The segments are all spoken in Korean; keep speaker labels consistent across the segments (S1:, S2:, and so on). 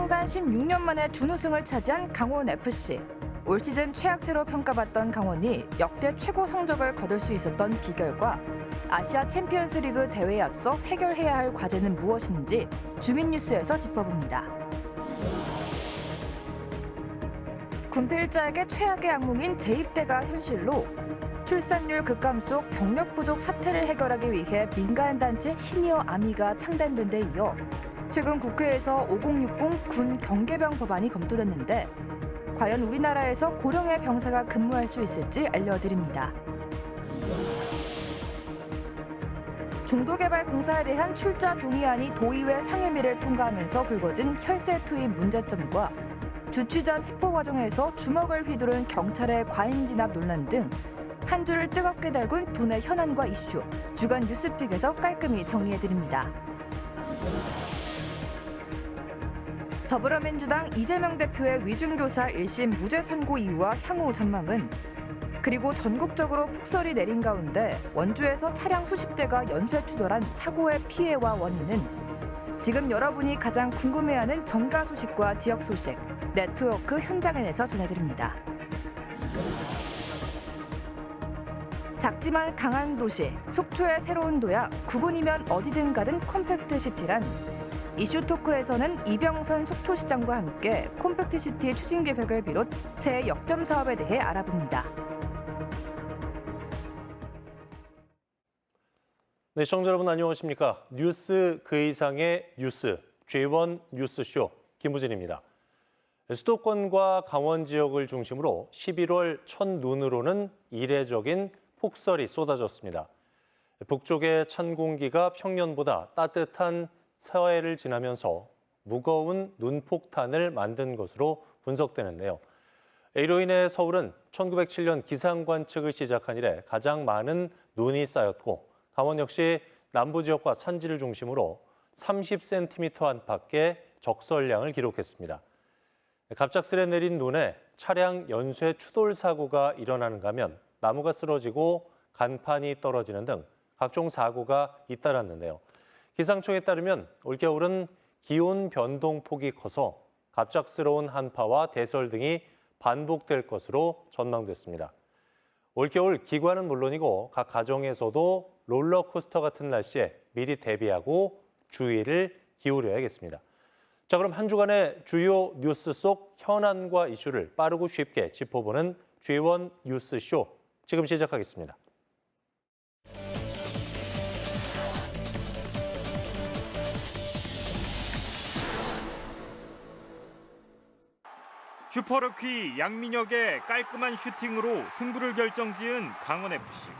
S1: 창단 16년 만에 준우승을 차지한 강원FC. 올 시즌 최악태로 평가받던 강원이 역대 최고 성적을 거둘 수 있었던 비결과 아시아 챔피언스리그 대회에 앞서 해결해야 할 과제는 무엇인지 주민뉴스에서 짚어봅니다. 군필자에게 최악의 악몽인 재입대가 현실로 출산율 급감 속 병력 부족 사태를 해결하기 위해 민간단체 시니어 아미가 창단된 데 이어 최근 국회에서 5060 군 경계병 법안이 검토됐는데 과연 우리나라에서 고령의 병사가 근무할 수 있을지 알려드립니다. 중도개발공사에 대한 출자 동의안이 도의회 상임위를 통과하면서 불거진 혈세 투입 문제점과 주취자 체포 과정에서 주먹을 휘두른 경찰의 과잉 진압 논란 등 한 줄을 뜨겁게 달군 돈의 현안과 이슈, 주간 뉴스픽에서 깔끔히 정리해드립니다. 더불어민주당 이재명 대표의 위중교사 1심 무죄 선고 이유와 향후 전망은, 그리고 전국적으로 폭설이 내린 가운데 원주에서 차량 수십 대가 연쇄 추돌한 사고의 피해와 원인은, 지금 여러분이 가장 궁금해하는 정가 소식과 지역 소식, 네트워크 현장에서 전해드립니다. 작지만 강한 도시, 속초의 새로운 도약, 9군이면 어디든 가든 컴팩트 시티란, 이슈 토크에서는 이병선 속초시장과 함께 컴팩트 시티 추진 계획을 비롯 새 역점 사업에 대해 알아봅니다.
S2: 네, 시청자 여러분 안녕하십니까? 뉴스 그 이상의 뉴스, J1 뉴스쇼 김우진입니다. 수도권과 강원 지역을 중심으로 11월 첫 눈으로는 이례적인 폭설이 쏟아졌습니다. 북쪽의 찬 공기가 평년보다 따뜻한 서해를 지나면서 무거운 눈폭탄을 만든 것으로 분석되는데요. 이로 인해 서울은 1907년 기상 관측을 시작한 이래 가장 많은 눈이 쌓였고, 강원 역시 남부 지역과 산지를 중심으로 30cm 안팎의 적설량을 기록했습니다. 갑작스레 내린 눈에 차량 연쇄 추돌 사고가 일어나는가 하면 나무가 쓰러지고 간판이 떨어지는 등 각종 사고가 잇따랐는데요. 기상청에 따르면 올겨울은 기온 변동폭이 커서 갑작스러운 한파와 대설 등이 반복될 것으로 전망됐습니다. 올겨울 기관은 물론이고 각 가정에서도 롤러코스터 같은 날씨에 미리 대비하고 주의를 기울여야겠습니다. 자, 그럼 한 주간의 주요 뉴스 속 현안과 이슈를 빠르고 쉽게 짚어보는 J1 뉴스쇼 지금 시작하겠습니다.
S3: 슈퍼루키 양민혁의 깔끔한 슈팅으로 승부를 결정지은 강원FC.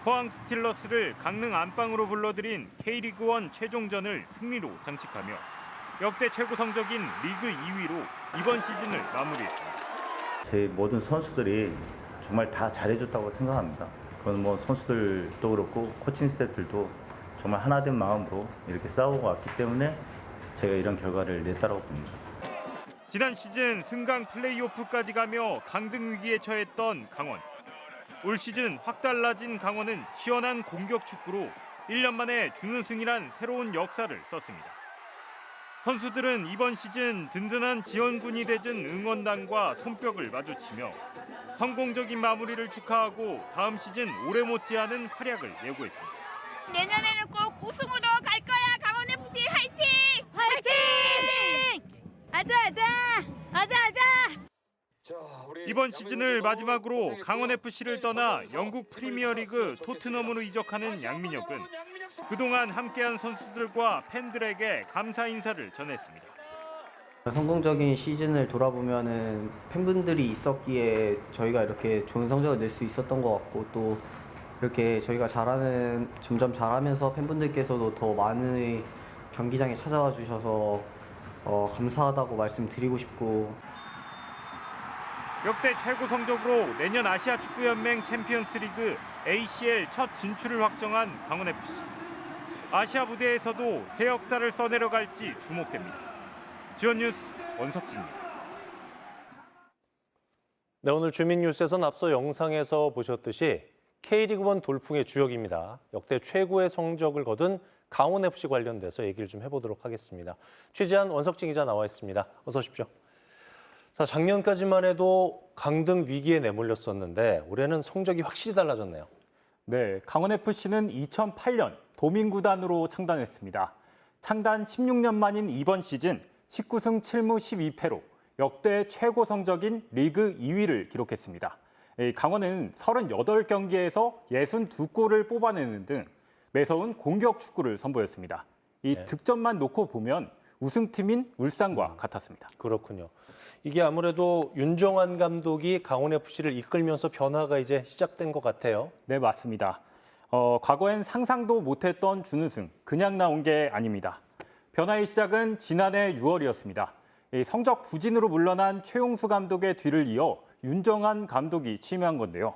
S3: 포항 스틸러스를 강릉 안방으로 불러들인 K리그1 최종전을 승리로 장식하며 역대 최고 성적인 리그 2위로 이번 시즌을 마무리했습니다.
S4: 제 모든 선수들이 정말 다 잘해줬다고 생각합니다. 그건 뭐 선수들도 그렇고 코칭 스태프들도 정말 하나된 마음으로 이렇게 싸우고 왔기 때문에 제가 이런 결과를 냈다고 봅니다.
S3: 지난 시즌 승강 플레이오프까지 가며 강등 위기에 처했던 강원. 올 시즌 확 달라진 강원은 시원한 공격 축구로 1년 만에 준우승이란 새로운 역사를 썼습니다. 선수들은 이번 시즌 든든한 지원군이 되준 응원단과 손뼉을 마주치며 성공적인 마무리를 축하하고 다음 시즌 오래 못지않은 활약을 예고했습니다.
S5: 내년에는 꼭 우승으로 갈 거야. 강원FC 화이팅! 화이팅! 아자!
S3: 이번 시즌을 마지막으로 강원FC를 떠나 영국 프리미어리그 토트넘으로 이적하는 양민혁은 그동안 함께한 선수들과 팬들에게 감사 인사를 전했습니다.
S6: 성공적인 시즌을 돌아보면은 팬분들이 있었기에 저희가 이렇게 좋은 성적을 낼 수 있었던 것 같고, 또 이렇게 저희가 점점 잘하면서 팬분들께서도 더 많은 경기장에 찾아와 주셔서 감사하다고 말씀드리고 싶고,
S3: 역대 최고 성적으로 내년 아시아 축구연맹 챔피언스리그 ACL 첫 진출을 확정한 강원FC. 아시아 무대에서도 새 역사를 써내려갈지 주목됩니다. J1 뉴스 원석진입니다.
S2: 네, 오늘 주민뉴스에서는 앞서 영상에서 보셨듯이 K리그1 돌풍의 주역입니다. 역대 최고의 성적을 거둔 강원FC 관련돼서 얘기를 좀 해보도록 하겠습니다. 취재한 원석진 기자 나와 있습니다. 어서 오십시오. 자, 작년까지만 해도 강등 위기에 내몰렸었는데 올해는 성적이 확실히 달라졌네요.
S7: 네, 강원FC는 2008년 도민구단으로 창단했습니다. 창단 16년 만인 이번 시즌 19승 7무 12패로 역대 최고 성적인 리그 2위를 기록했습니다. 강원은 38경기에서 62골을 뽑아내는 등 매서운 공격 축구를 선보였습니다. 이 득점만 놓고 보면 우승팀인 울산과 같았습니다.
S2: 그렇군요. 이게 아무래도 윤정환 감독이 강원FC를 이끌면서 변화가 이제 시작된 것 같아요.
S7: 네, 맞습니다. 과거엔 상상도 못했던 준우승, 그냥 나온 게 아닙니다. 변화의 시작은 지난해 6월이었습니다. 성적 부진으로 물러난 최용수 감독의 뒤를 이어 윤정환 감독이 취임한 건데요.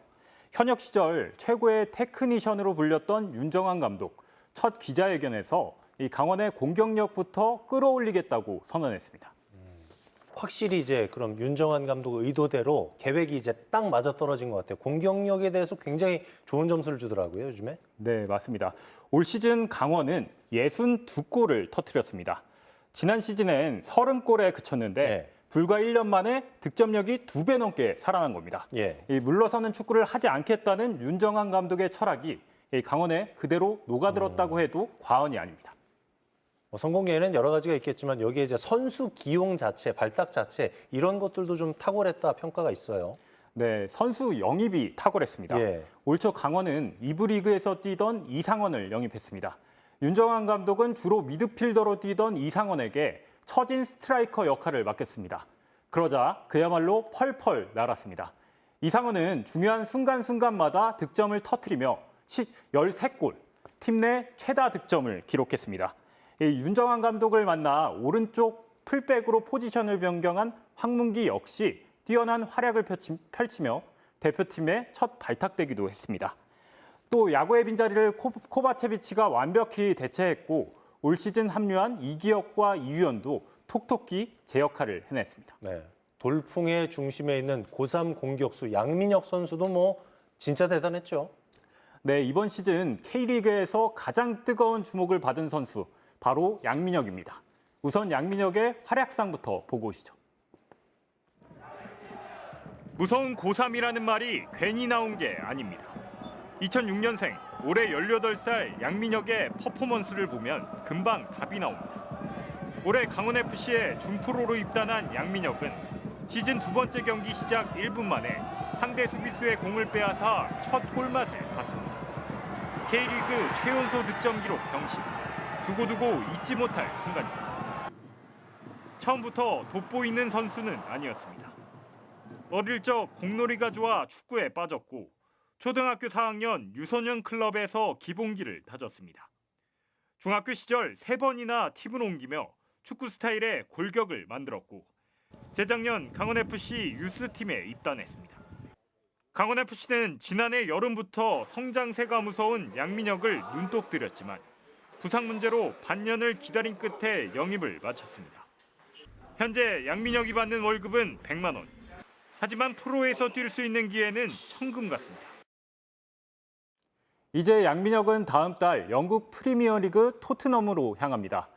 S7: 현역 시절 최고의 테크니션으로 불렸던 윤정환 감독, 첫 기자회견에서 이 강원의 공격력부터 끌어올리겠다고 선언했습니다.
S2: 확실히 이제 그럼 윤정환 감독 의도대로 계획이 이제 딱 맞아떨어진 것 같아요. 공격력에 대해서 굉장히 좋은 점수를 주더라고요, 요즘에.
S7: 네, 맞습니다. 올 시즌 강원은 62골을 터뜨렸습니다. 지난 시즌엔 30골에 그쳤는데
S2: 네.
S7: 불과 1년 만에 득점력이 2배 넘게 살아난 겁니다.
S2: 예.
S7: 이 물러서는 축구를 하지 않겠다는 윤정환 감독의 철학이 이 강원에 그대로 녹아들었다고 해도 과언이 아닙니다.
S2: 성공에는 여러 가지가 있겠지만 여기에 이제 선수 기용 자체, 발탁 자체 이런 것들도 좀 탁월했다 평가가 있어요.
S7: 네, 선수 영입이 탁월했습니다.
S2: 예.
S7: 올 초 강원은 2부 리그에서 뛰던 이상원을 영입했습니다. 윤정환 감독은 주로 미드필더로 뛰던 이상원에게 처진 스트라이커 역할을 맡겼습니다. 그러자 그야말로 펄펄 날았습니다. 이상원은 중요한 순간순간마다 득점을 터뜨리며 13골, 팀 내 최다 득점을 기록했습니다. 윤정환 감독을 만나 오른쪽 풀백으로 포지션을 변경한 황문기 역시 뛰어난 활약을 펼치며 대표팀의 첫 발탁되기도 했습니다. 또 야구의 빈자리를 코바체비치가 완벽히 대체했고 올 시즌 합류한 이기혁과 이유연도 톡톡히 제 역할을 해냈습니다.
S2: 네. 돌풍의 중심에 있는 고3 공격수 양민혁 선수도 뭐 진짜 대단했죠.
S7: 네, 이번 시즌 K리그에서 가장 뜨거운 주목을 받은 선수 바로 양민혁입니다. 우선 양민혁의 활약상부터 보고 오시죠.
S3: 무서운 고3이라는 말이 괜히 나온 게 아닙니다. 2006년생, 올해 18살 양민혁의 퍼포먼스를 보면 금방 답이 나옵니다. 올해 강원FC에 준프로로 입단한 양민혁은 시즌 두 번째 경기 시작 1분 만에 상대 수비수의 공을 빼앗아 첫 골맛을 봤습니다. K리그 최연소 득점 기록 경신, 두고두고 잊지 못할 순간입니다. 처음부터 돋보이는 선수는 아니었습니다. 어릴 적 공놀이가 좋아 축구에 빠졌고 초등학교 4학년 유소년 클럽에서 기본기를 다졌습니다. 중학교 시절 3번이나 팀을 옮기며 축구 스타일의 골격을 만들었고 재작년 강원FC 유스팀에 입단했습니다. 강원FC는 지난해 여름부터 성장세가 무서운 양민혁을 눈독 들였지만 부상 문제로 반년을 기다린 끝에 영입을 마쳤습니다. 현재 양민혁이 받는 월급은 100만 원. 하지만 프로에서 뛸 수 있는 기회는 천금 같습니다.
S7: 이제 양민혁은 다음 달 영국 프리미어리그 토트넘으로 향합니다.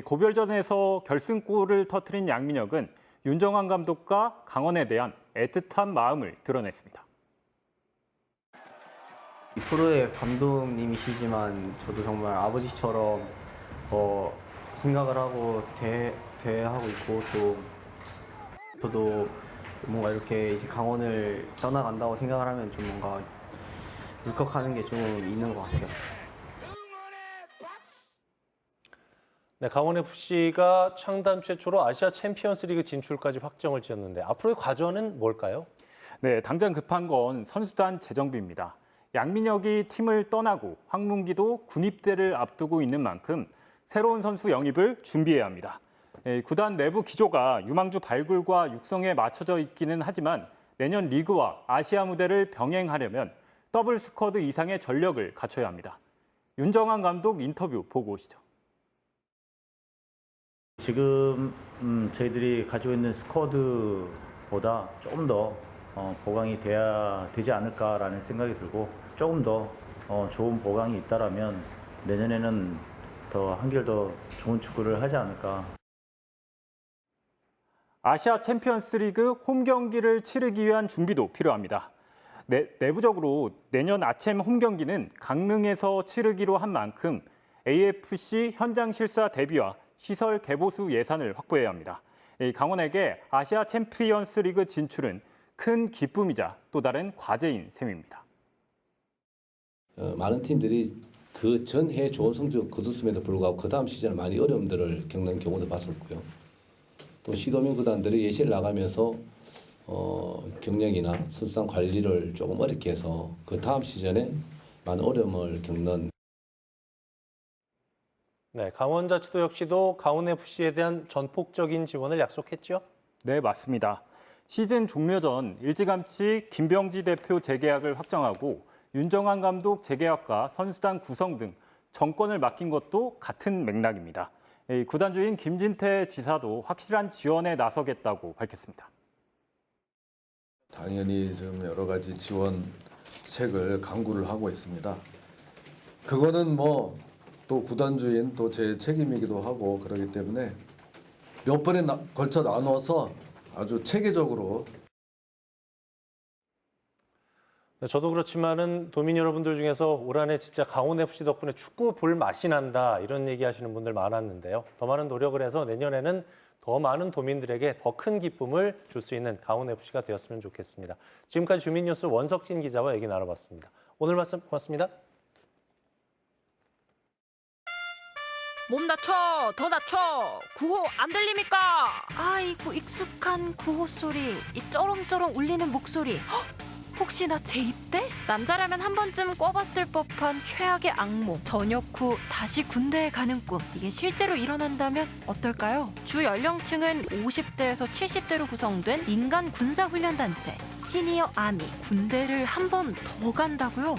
S7: 고별전에서 결승골을 터뜨린 양민혁은 윤정환 감독과 강원에 대한 애틋한 마음을 드러냈습니다.
S6: 프로의 감독님이시지만 저도 정말 아버지처럼 생각을 하고 대하고 있고 또 저도 뭔가 이렇게 이제 강원을 떠나간다고 생각을 하면 좀 뭔가 울컥하는 게 좀 있는 것 같아요.
S2: 네, 강원FC가 창단 최초로 아시아 챔피언스리그 진출까지 확정을 지었는데 앞으로의 과제는 뭘까요?
S7: 네, 당장 급한 건 선수단 재정비입니다. 양민혁이 팀을 떠나고 황문기도 군입대를 앞두고 있는 만큼 새로운 선수 영입을 준비해야 합니다. 구단 내부 기조가 유망주 발굴과 육성에 맞춰져 있기는 하지만 내년 리그와 아시아 무대를 병행하려면 더블 스쿼드 이상의 전력을 갖춰야 합니다. 윤정환 감독 인터뷰 보고 오시죠.
S4: 지금 저희들이 가지고 있는 스쿼드보다 조금 더 보강이 돼야 되지 않을까라는 생각이 들고 조금 더 좋은 보강이 있다라면 내년에는 더 한결 더 좋은 축구를 하지 않을까.
S7: 아시아 챔피언스리그 홈 경기를 치르기 위한 준비도 필요합니다. 내부적으로 내년 아챔 홈 경기는 강릉에서 치르기로 한 만큼 AFC 현장 실사 대비와 시설 개보수 예산을 확보해야 합니다. 강원에게 아시아 챔피언스리그 진출은 큰 기쁨이자 또 다른 과제인 셈입니다.
S8: 많은 팀들이 그 전해 좋은 성적을 거뒀음에도 불구하고 그 다음 시즌에 많이 어려움들을 겪는 경우도 봤었고요. 또 시도민 구단들이 예시를 나가면서 경영이나 선수단 관리를 조금 어렵게 해서 그 다음 시즌에 많은 어려움을 겪는.
S2: 네, 강원자치도 역시도 강원FC에 대한 전폭적인 지원을 약속했죠?
S7: 네, 맞습니다. 시즌 종료 전 일찌감치 김병지 대표 재계약을 확정하고 윤정환 감독 재계약과 선수단 구성 등 정권을 맡긴 것도 같은 맥락입니다. 구단주인 김진태 지사도 확실한 지원에 나서겠다고 밝혔습니다.
S9: 당연히 좀 여러 가지 지원책을 강구를 하고 있습니다. 그거는 뭐 또 구단주인 또 제 책임이기도 하고 그렇기 때문에 몇 번에 걸쳐 나눠서 아주 체계적으로.
S2: 저도 그렇지만은 도민 여러분들 중에서 올 한해 진짜 강원FC 덕분에 축구 볼 맛이 난다 이런 얘기하시는 분들 많았는데요. 더 많은 노력을 해서 내년에는 더 많은 도민들에게 더 큰 기쁨을 줄 수 있는 강원FC가 되었으면 좋겠습니다. 지금까지 주민뉴스 원석진 기자와 얘기 나눠봤습니다. 오늘 말씀 고맙습니다.
S10: 몸 낮춰, 더 낮춰. 구호 안 들립니까? 아이고 익숙한 구호 소리, 이 쩌렁쩌렁 울리는 목소리. 헉, 혹시나 재입대? 남자라면 한 번쯤 꿔봤을 법한 최악의 악몽. 전역 후 다시 군대에 가는 꿈. 이게 실제로 일어난다면 어떨까요? 주 연령층은 50대에서 70대로 구성된 민간 군사훈련단체 시니어 아미. 군대를 한 번 더 간다고요?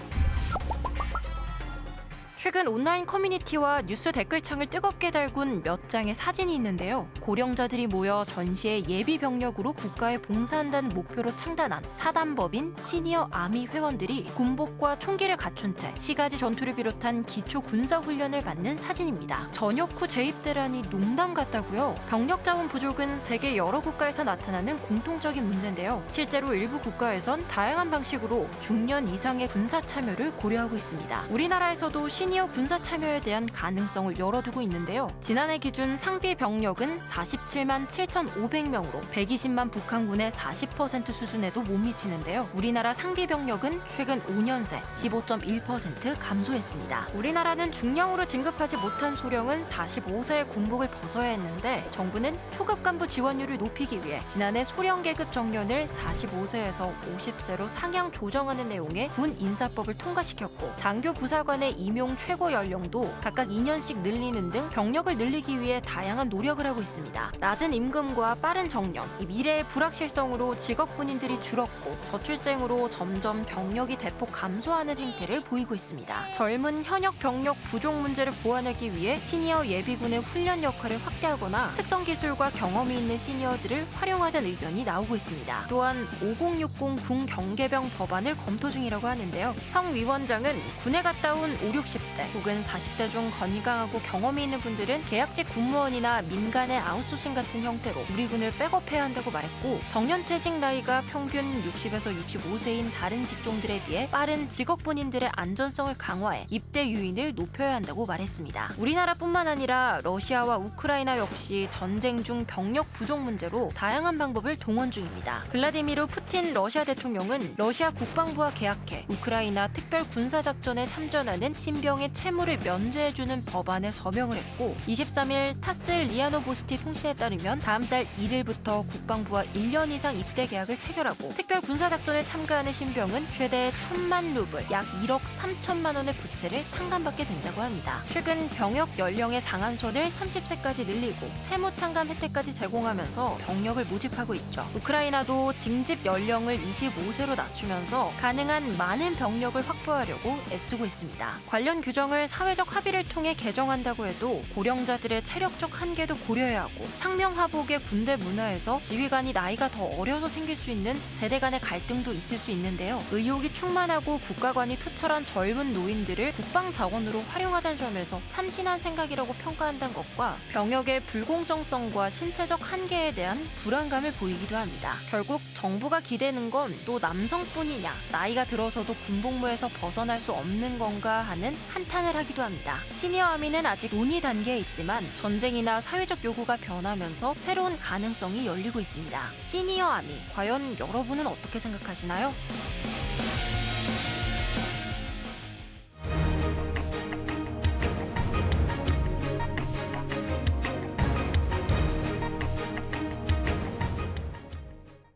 S10: 최근 온라인 커뮤니티와 뉴스 댓글창을 뜨겁게 달군 몇 장의 사진이 있는데요. 고령자들이 모여 전시에 예비 병력으로 국가에 봉사한다는 목표로 창단한 사단법인 시니어 아미 회원들이 군복과 총기를 갖춘 채 시가지 전투를 비롯한 기초 군사 훈련을 받는 사진입니다. 전역 후 재입대라니 농담 같다고요. 병력 자원 부족은 세계 여러 국가에서 나타나는 공통적인 문제인데요. 실제로 일부 국가에선 다양한 방식으로 중년 이상의 군사 참여를 고려하고 있습니다. 우리나라에서도 시니어 군사 참여에 대한 가능성을 열어두고 있는데요. 지난해 기준 상비 병력은 47만 7,500명으로 120만 북한군의 40% 수준에도 못 미치는데요. 우리나라 상비 병력은 최근 5년 새 15.1% 감소했습니다. 우리나라는 중령으로 진급하지 못한 소령은 45세의 군복을 벗어야 했는데 정부는 초급 간부 지원율을 높이기 위해 지난해 소령 계급 정년을 45세에서 50세로 상향 조정하는 내용의 군 인사법을 통과시켰고 장교 부사관의 임용 최고 연령도 각각 2년씩 늘리는 등 병력을 늘리기 위해 다양한 노력을 하고 있습니다. 낮은 임금과 빠른 정년, 이 미래의 불확실성으로 직업 군인들이 줄었고 저출생으로 점점 병력이 대폭 감소하는 행태를 보이고 있습니다. 젊은 현역 병력 부족 문제를 보완하기 위해 시니어 예비군의 훈련 역할을 확대하거나 특정 기술과 경험이 있는 시니어들을 활용하자는 의견이 나오고 있습니다. 또한 5060 군 경계병 법안을 검토 중이라고 하는데요. 성 위원장은 군에 갔다 온 5, 60대 혹은 40대 중 건강하고 경험이 있는 분들은 계약직 군무원이나 민간의 아웃소싱 같은 형태로 우리 군을 백업해야 한다고 말했고 정년퇴직 나이가 평균 60에서 65세인 다른 직종들에 비해 빠른 직업군인들의 안전성을 강화해 입대 유인을 높여야 한다고 말했습니다. 우리나라뿐만 아니라 러시아와 우크라이나 역시 전쟁 중 병력 부족 문제로 다양한 방법을 동원 중입니다. 블라디미르 푸틴 러시아 대통령은 러시아 국방부와 계약해 우크라이나 특별 군사작전에 참전하는 신병의 채무를 면제해주는 법안에 서명을 했고 23일 타스 리아노보스티 통신에 따르면 다음 달 1일부터 국방부와 1년 이상 입대 계약을 체결하고 특별 군사작전에 참가하는 신병은 최대 1,000만 루블 약 1억 3천만 원의 부채를 탕감받게 된다고 합니다. 최근 병역 연령의 상한선을 30세까지 늘리고 세무 탕감 혜택까지 제공하면서 병력을 모집하고 있죠. 우크라이나도 징집 연령을 25세로 낮추면서 가능한 많은 병력을 확보하려고 애쓰고 있습니다. 관련 규정을 사회적 합의를 통해 개정한다고 해도 고령자들의 체력적 한계도 고려해야 하고 상명하복의 군대 문화에서 지휘관이 나이가 더 어려서 생길 수 있는 세대 간의 갈등도 있을 수 있는데요. 의욕이 충만하고 국가관이 투철한 젊은 노인들을 국방 자원으로 활용하자는 점에서 참신한 생각이라고 평가한다는 것과 병역의 불공정성과 신체적 한계에 대한 불안감을 보이기도 합니다. 결국 정부가 기대는 건 또 남성뿐이냐, 나이가 들어서도 군복무에서 벗어날 수 없는 건가 하는 한탄을 하기도 합니다. 시니어 아미는 아직 논의 단계에 있지만 전쟁이나 사회적 요구가 변하면서 새로운 가능성이 열리고 있습니다. 시니어 아미, 과연 여러분은 어떻게 생각하시나요?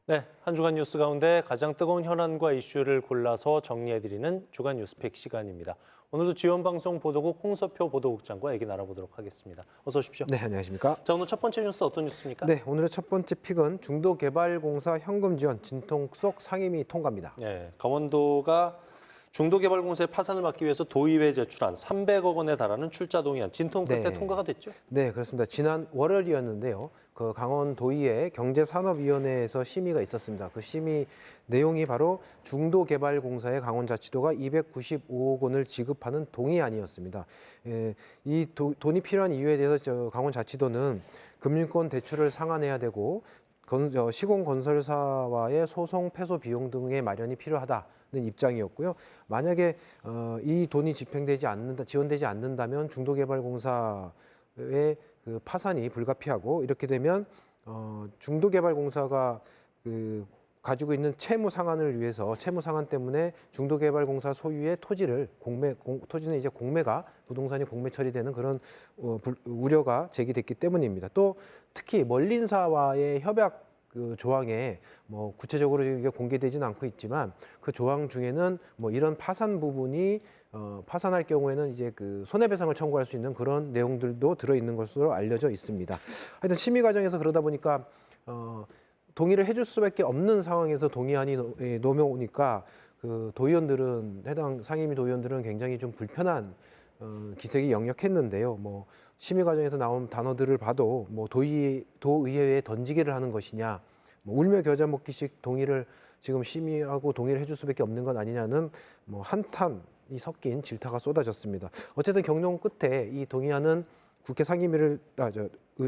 S2: 네, 한 주간 뉴스 가운데 가장 뜨거운 현안과 이슈를 골라서 정리해드리는 주간 뉴스픽 시간입니다. 오늘도 지원방송 보도국 홍서표 보도국장과 얘기 나눠보도록 하겠습니다. 어서 오십시오.
S11: 네, 안녕하십니까.
S2: 자, 오늘 첫 번째 뉴스 어떤 뉴스입니까?
S11: 네, 오늘의 첫 번째 픽은 중도개발공사 현금 지원 진통속 상임위 통과입니다.
S2: 네, 강원도가 중도개발공사의 파산을 막기 위해서 도의회에 제출한 300억 원에 달하는 출자 동의안 진통 끝에
S11: 네.
S2: 통과가 됐죠?
S11: 네, 그렇습니다. 지난 월요일이었는데요. 그 강원도의회 경제산업위원회에서 심의가 있었습니다. 그 심의 내용이 바로 중도개발공사의 강원자치도가 295억 원을 지급하는 동의안이었습니다. 이 돈이 필요한 이유에 대해서 강원자치도는 금융권 대출을 상환해야 되고 시공건설사와의 소송 패소 비용 등의 마련이 필요하다. 는 입장이었고요. 만약에 이 돈이 지원되지 않는다면 중도개발공사의 그 파산이 불가피하고 이렇게 되면 중도개발공사가 그 가지고 있는 채무 상환을 위해서 채무 상환 때문에 중도개발공사 소유의 토지를 토지는 이제 공매가 부동산이 공매 처리되는 그런 우려가 제기됐기 때문입니다. 또 특히 멀린사와의 협약 그 조항에 뭐 구체적으로 이게 공개되지는 않고 있지만 그 조항 중에는 뭐 이런 파산 부분이 파산할 경우에는 이제 그 손해배상을 청구할 수 있는 그런 내용들도 들어 있는 것으로 알려져 있습니다. 하여튼 심의 과정에서 그러다 보니까 동의를 해줄 수밖에 없는 상황에서 동의안이 넘어오니까 그 도의원들은 해당 상임위 도의원들은 굉장히 좀 불편한 기색이 역력했는데요. 뭐 심의 과정에서 나온 단어들을 봐도 뭐 도의회에 던지기를 하는 것이냐, 뭐 울며 겨자 먹기식 동의를 지금 심의하고 동의를 해줄 수밖에 없는 건 아니냐는 뭐 한탄이 섞인 질타가 쏟아졌습니다. 어쨌든 경론 끝에 이 동의안은 국회 상임위를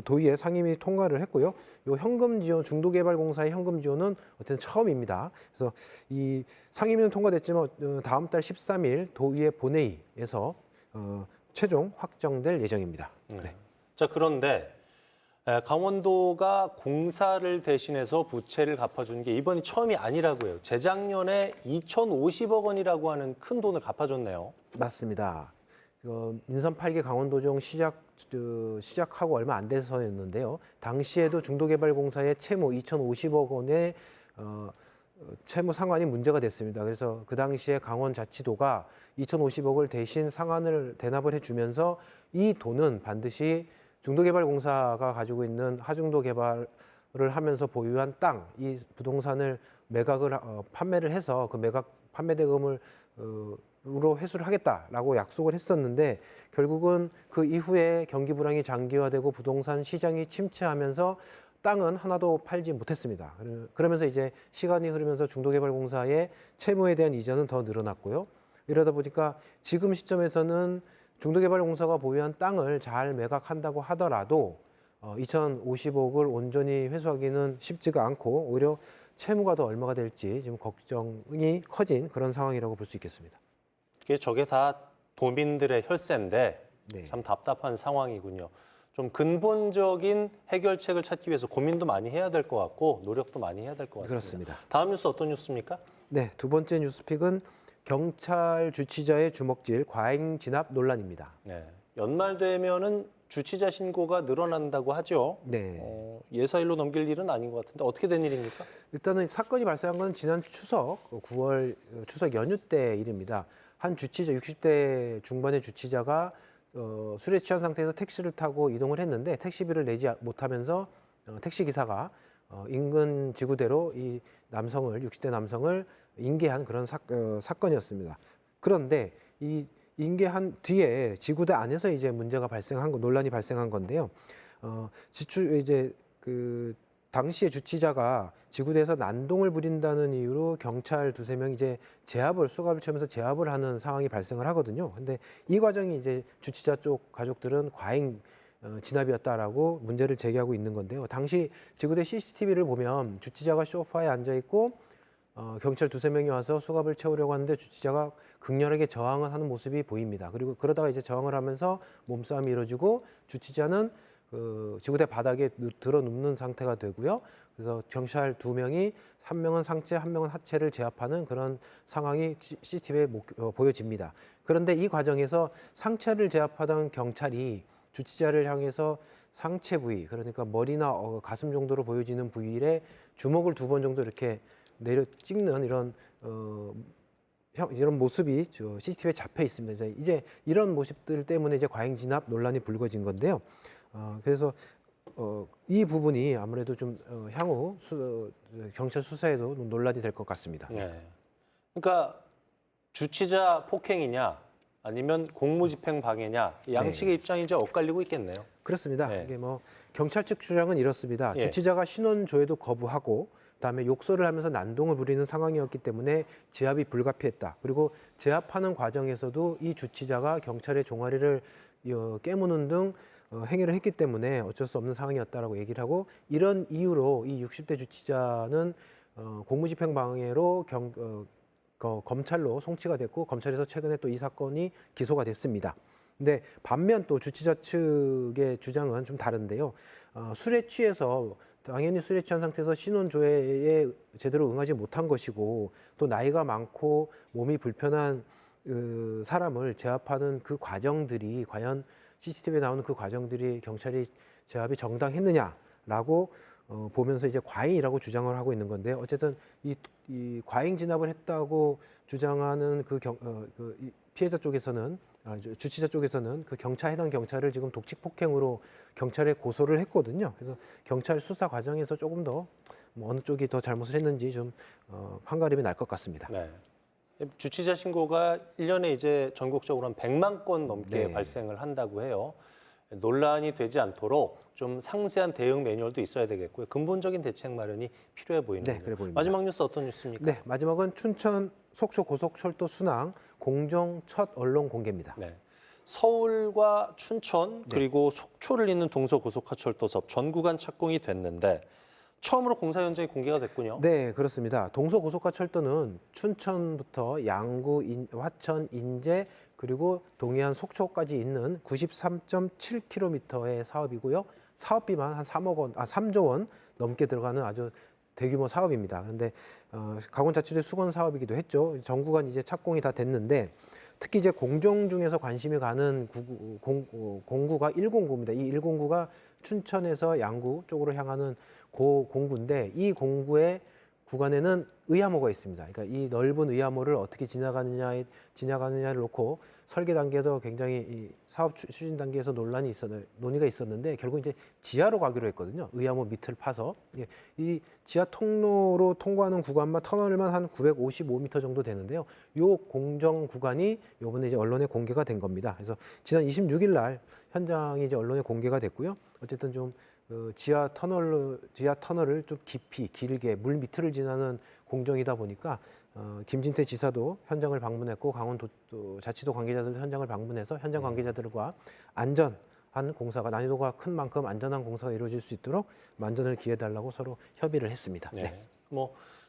S11: 도의회 상임위 통과를 했고요. 요 현금 지원 중도개발공사의 현금 지원은 어쨌든 처음입니다. 그래서 이 상임위는 통과됐지만 다음 달 13일 도의회 본회의에서 최종 확정될 예정입니다. 네.
S2: 자, 그런데 강원도가 공사를 대신해서 부채를 갚아준 게 이번이 처음이 아니라고 해요. 재작년에 2,050억 원이라고 하는 큰 돈을 갚아줬네요.
S11: 맞습니다. 민선 8기 강원도정 시작하고 얼마 안 돼서였는데요. 당시에도 중도개발공사의 채무 2,050억 원의 채무 상환이 문제가 됐습니다. 그래서 그 당시에 강원자치도가 2,050억을 대신 대납을 해주면서 이 돈은 반드시 중도개발공사가 가지고 있는 하중도 개발을 하면서 보유한 땅, 이 부동산을 판매를 해서 그 매각 판매 대금을 으로 회수를 하겠다라고 약속을 했었는데 결국은 그 이후에 경기 불황이 장기화되고 부동산 시장이 침체하면서 땅은 하나도 팔지 못했습니다. 그러면서 이제 시간이 흐르면서 중도개발공사의 채무에 대한 이자는 더 늘어났고요. 이러다 보니까 지금 시점에서는 중도개발공사가 보유한 땅을 잘 매각한다고 하더라도 2,050억을 온전히 회수하기는 쉽지가 않고 오히려 채무가 더 얼마가 될지 지금 걱정이 커진 그런 상황이라고 볼 수 있겠습니다.
S2: 저게 다 도민들의 혈세인데
S11: 네.
S2: 참 답답한 상황이군요. 좀 근본적인 해결책을 찾기 위해서 고민도 많이 해야 될 것 같고 노력도 많이 해야 될 것 같습니다.
S11: 그렇습니다.
S2: 다음 뉴스 어떤 뉴스입니까?
S11: 네, 두 번째 뉴스픽은 경찰 주치자의 주먹질 과잉 진압 논란입니다.
S2: 네, 연말 되면은 주치자 신고가 늘어난다고 하죠.
S11: 네.
S2: 예사일로 넘길 일은 아닌 것 같은데 어떻게 된 일입니까?
S11: 일단은 사건이 발생한 건 지난 추석 9월 추석 연휴 때 일입니다. 한 주치자 60대 중반의 주치자가 술에 취한 상태에서 택시를 타고 이동을 했는데 택시비를 내지 못하면서 택시 기사가 인근 지구대로 이 60대 남성을 인계한 그런 사건이었습니다. 그런데 이 인계한 뒤에 지구대 안에서 이제 문제가 발생한 거, 논란이 발생한 건데요. 이제 그 당시에 주치자가 지구대에서 난동을 부린다는 이유로 경찰 두세 명이 이제 수갑을 채우면서 제압을 하는 상황이 발생을 하거든요. 근데 이 과정이 이제 주치자 쪽 가족들은 과잉 진압이었다라고 문제를 제기하고 있는 건데요. 당시 지구대 CCTV를 보면 주치자가 소파에 앉아 있고 경찰 두세 명이 와서 수갑을 채우려고 하는데 주치자가 극렬하게 저항을 하는 모습이 보입니다. 그리고 그러다가 이제 저항을 하면서 몸싸움이 이루어지고 주치자는 지구대 바닥에 들어 눕는 상태가 되고요. 그래서 경찰 두 명이 한 명은 상체, 한 명은 하체를 제압하는 그런 상황이 CCTV에 보여집니다. 그런데 이 과정에서 상체를 제압하던 경찰이 주치자를 향해서 상체 부위, 그러니까 머리나 가슴 정도로 보여지는 부위에 주먹을 2번 정도 이렇게 내려 찍는 이런 모습이 CCTV에 잡혀 있습니다. 이제 이런 모습들 때문에 이제 과잉 진압 논란이 불거진 건데요. 그래서 이 부분이 아무래도 좀 향후 경찰 수사에도 논란이 될 것 같습니다.
S2: 네. 그러니까 주치자 폭행이냐 아니면 공무집행 방해냐 양측의 입장이 이제 엇갈리고 있겠네요.
S11: 그렇습니다.
S2: 네.
S11: 이게 경찰 측 주장은 이렇습니다.
S2: 예.
S11: 주치자가 신원 조회도 거부하고 그다음에 욕설을 하면서 난동을 부리는 상황이었기 때문에 제압이 불가피했다. 그리고 제압하는 과정에서도 이 주치자가 경찰의 종아리를 깨무는 등 행위를 했기 때문에 어쩔 수 없는 상황이었다라고 얘기를 하고 이런 이유로 이 60대 주치자는 공무집행 방해로 검찰로 송치가 됐고 검찰에서 최근에 또 이 사건이 기소가 됐습니다. 근데 반면 또 주치자 측의 주장은 좀 다른데요. 술에 취해서 당연히 술에 취한 상태에서 신원 조회에 제대로 응하지 못한 것이고 또 나이가 많고 몸이 불편한 사람을 제압하는 그 과정들이 과연 CCTV에 나오는 그 과정들이 경찰이 제압이 정당했느냐라고 보면서 이제 과잉이라고 주장을 하고 있는 건데 어쨌든 이 과잉 진압을 했다고 주장하는 이 피해자 쪽에서는 주치자 쪽에서는 해당 경찰을 지금 독직 폭행으로 경찰에 고소를 했거든요. 그래서 경찰 수사 과정에서 조금 더 어느 쪽이 더 잘못을 했는지 좀 판가름이 날 것 같습니다.
S2: 네. 주치자 신고가 1년에 이제 전국적으로 한 100만 건 넘게
S11: 네.
S2: 발생을 한다고 해요. 논란이 되지 않도록 좀 상세한 대응 매뉴얼도 있어야 되겠고요. 근본적인 대책 마련이 필요해 보이는군요.
S11: 네, 그래 보입니다.
S2: 마지막 뉴스 어떤 뉴스입니까?
S11: 네, 마지막은 춘천 속초 고속철도 순항 공정 첫 언론 공개입니다.
S2: 네. 서울과 춘천 그리고 속초를 잇는 동서고속화철도섭 전 구간 착공이 됐는데 처음으로 공사 현장이 공개가 됐군요.
S11: 네, 그렇습니다. 동서고속화철도는 춘천부터 양구, 화천, 인제 그리고 동해안 속초까지 있는 93.7km의 사업이고요. 사업비만 한 3조 원 넘게 들어가는 아주 대규모 사업입니다. 그런데 강원자치도의 수건 사업이기도 했죠. 전 구간 이제 착공이 다 됐는데 특히 이제 공정 중에서 관심이 가는 공구가 109입니다. 이 109가 춘천에서 양구 쪽으로 향하는 공구인데 이 공구의 구간에는 의암호가 있습니다. 그러니까 이 넓은 의암호를 어떻게 지나가느냐를 놓고 설계 단계에서 굉장히 이 사업 추진 단계에서 논의가 있었는데 결국 이제 지하로 가기로 했거든요. 의암호 밑을 파서 이 지하 통로로 통과하는 구간만 터널만 한 955m 정도 되는데요. 이 공정 구간이 이번에 이제 언론에 공개가 된 겁니다. 그래서 지난 26일 날 현장이 이제 언론에 공개가 됐고요. 어쨌든 좀 지하 터널을 좀 깊이 길게 물 밑을 지나는 공정이다 보니까 김진태 지사도 현장을 방문했고 강원도자치도 관계자들도 현장을 방문해서 현장 관계자들과 안전한 공사가 난이도가 큰 만큼 안전한 공사가 이루어질 수 있도록 만전을 기해달라고 서로 협의를 했습니다.
S2: 네.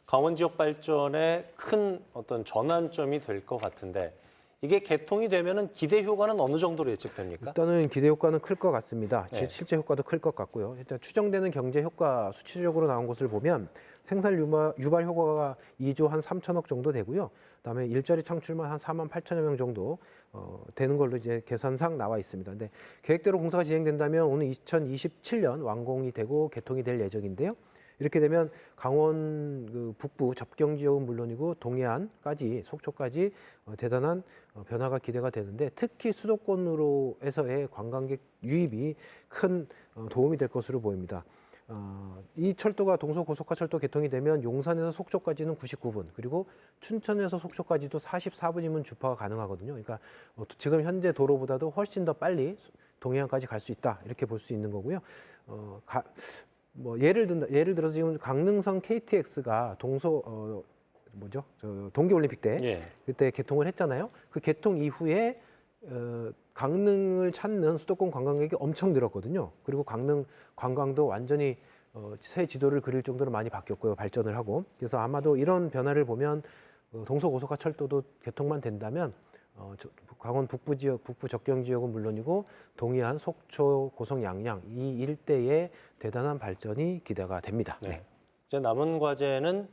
S2: 강원 지역 발전에 큰 어떤 전환점이 될 것 같은데 이게 개통이 되면은 기대 효과는 어느 정도로 예측됩니까?
S11: 일단은 기대 효과는 클 것 같습니다.
S2: 네.
S11: 실제 효과도 클 것 같고요. 일단 추정되는 경제 효과 수치적으로 나온 것을 보면 생산 유발 효과가 2조 한 3천억 정도 되고요. 그다음에 일자리 창출만 한 4만 8천여 명 정도 되는 걸로 이제 계산상 나와 있습니다. 근데 계획대로 공사가 진행된다면 오늘 2027년 완공이 되고 개통이 될 예정인데요. 이렇게 되면 강원 북부 접경 지역은 물론이고 동해안까지 속초까지 대단한 변화가 기대가 되는데 특히 수도권으로에서의 관광객 유입이 큰 도움이 될 것으로 보입니다. 이 철도가 동서고속화철도 개통이 되면 용산에서 속초까지는 99분, 그리고 춘천에서 속초까지도 44분이면 주파가 가능하거든요. 그러니까 지금 현재 도로보다도 훨씬 더 빨리 동해안까지 갈 수 있다, 이렇게 볼 수 있는 거고요. 예를 들어서 지금 강릉선 KTX가 동계올림픽 때 그때 개통을 했잖아요. 그 개통 이후에 강릉을 찾는 수도권 관광객이 엄청 늘었거든요. 그리고 강릉 관광도 완전히 새 지도를 그릴 정도로 많이 바뀌었고요. 발전을 하고. 그래서 아마도 이런 변화를 보면 동서고속화철도도 개통만 된다면 강원 북부 지역, 북부 접경 지역은 물론이고 동해안, 속초, 고성, 양양 이 일대의 대단한 발전이 기대가 됩니다.
S2: 네. 이제 남은 과제는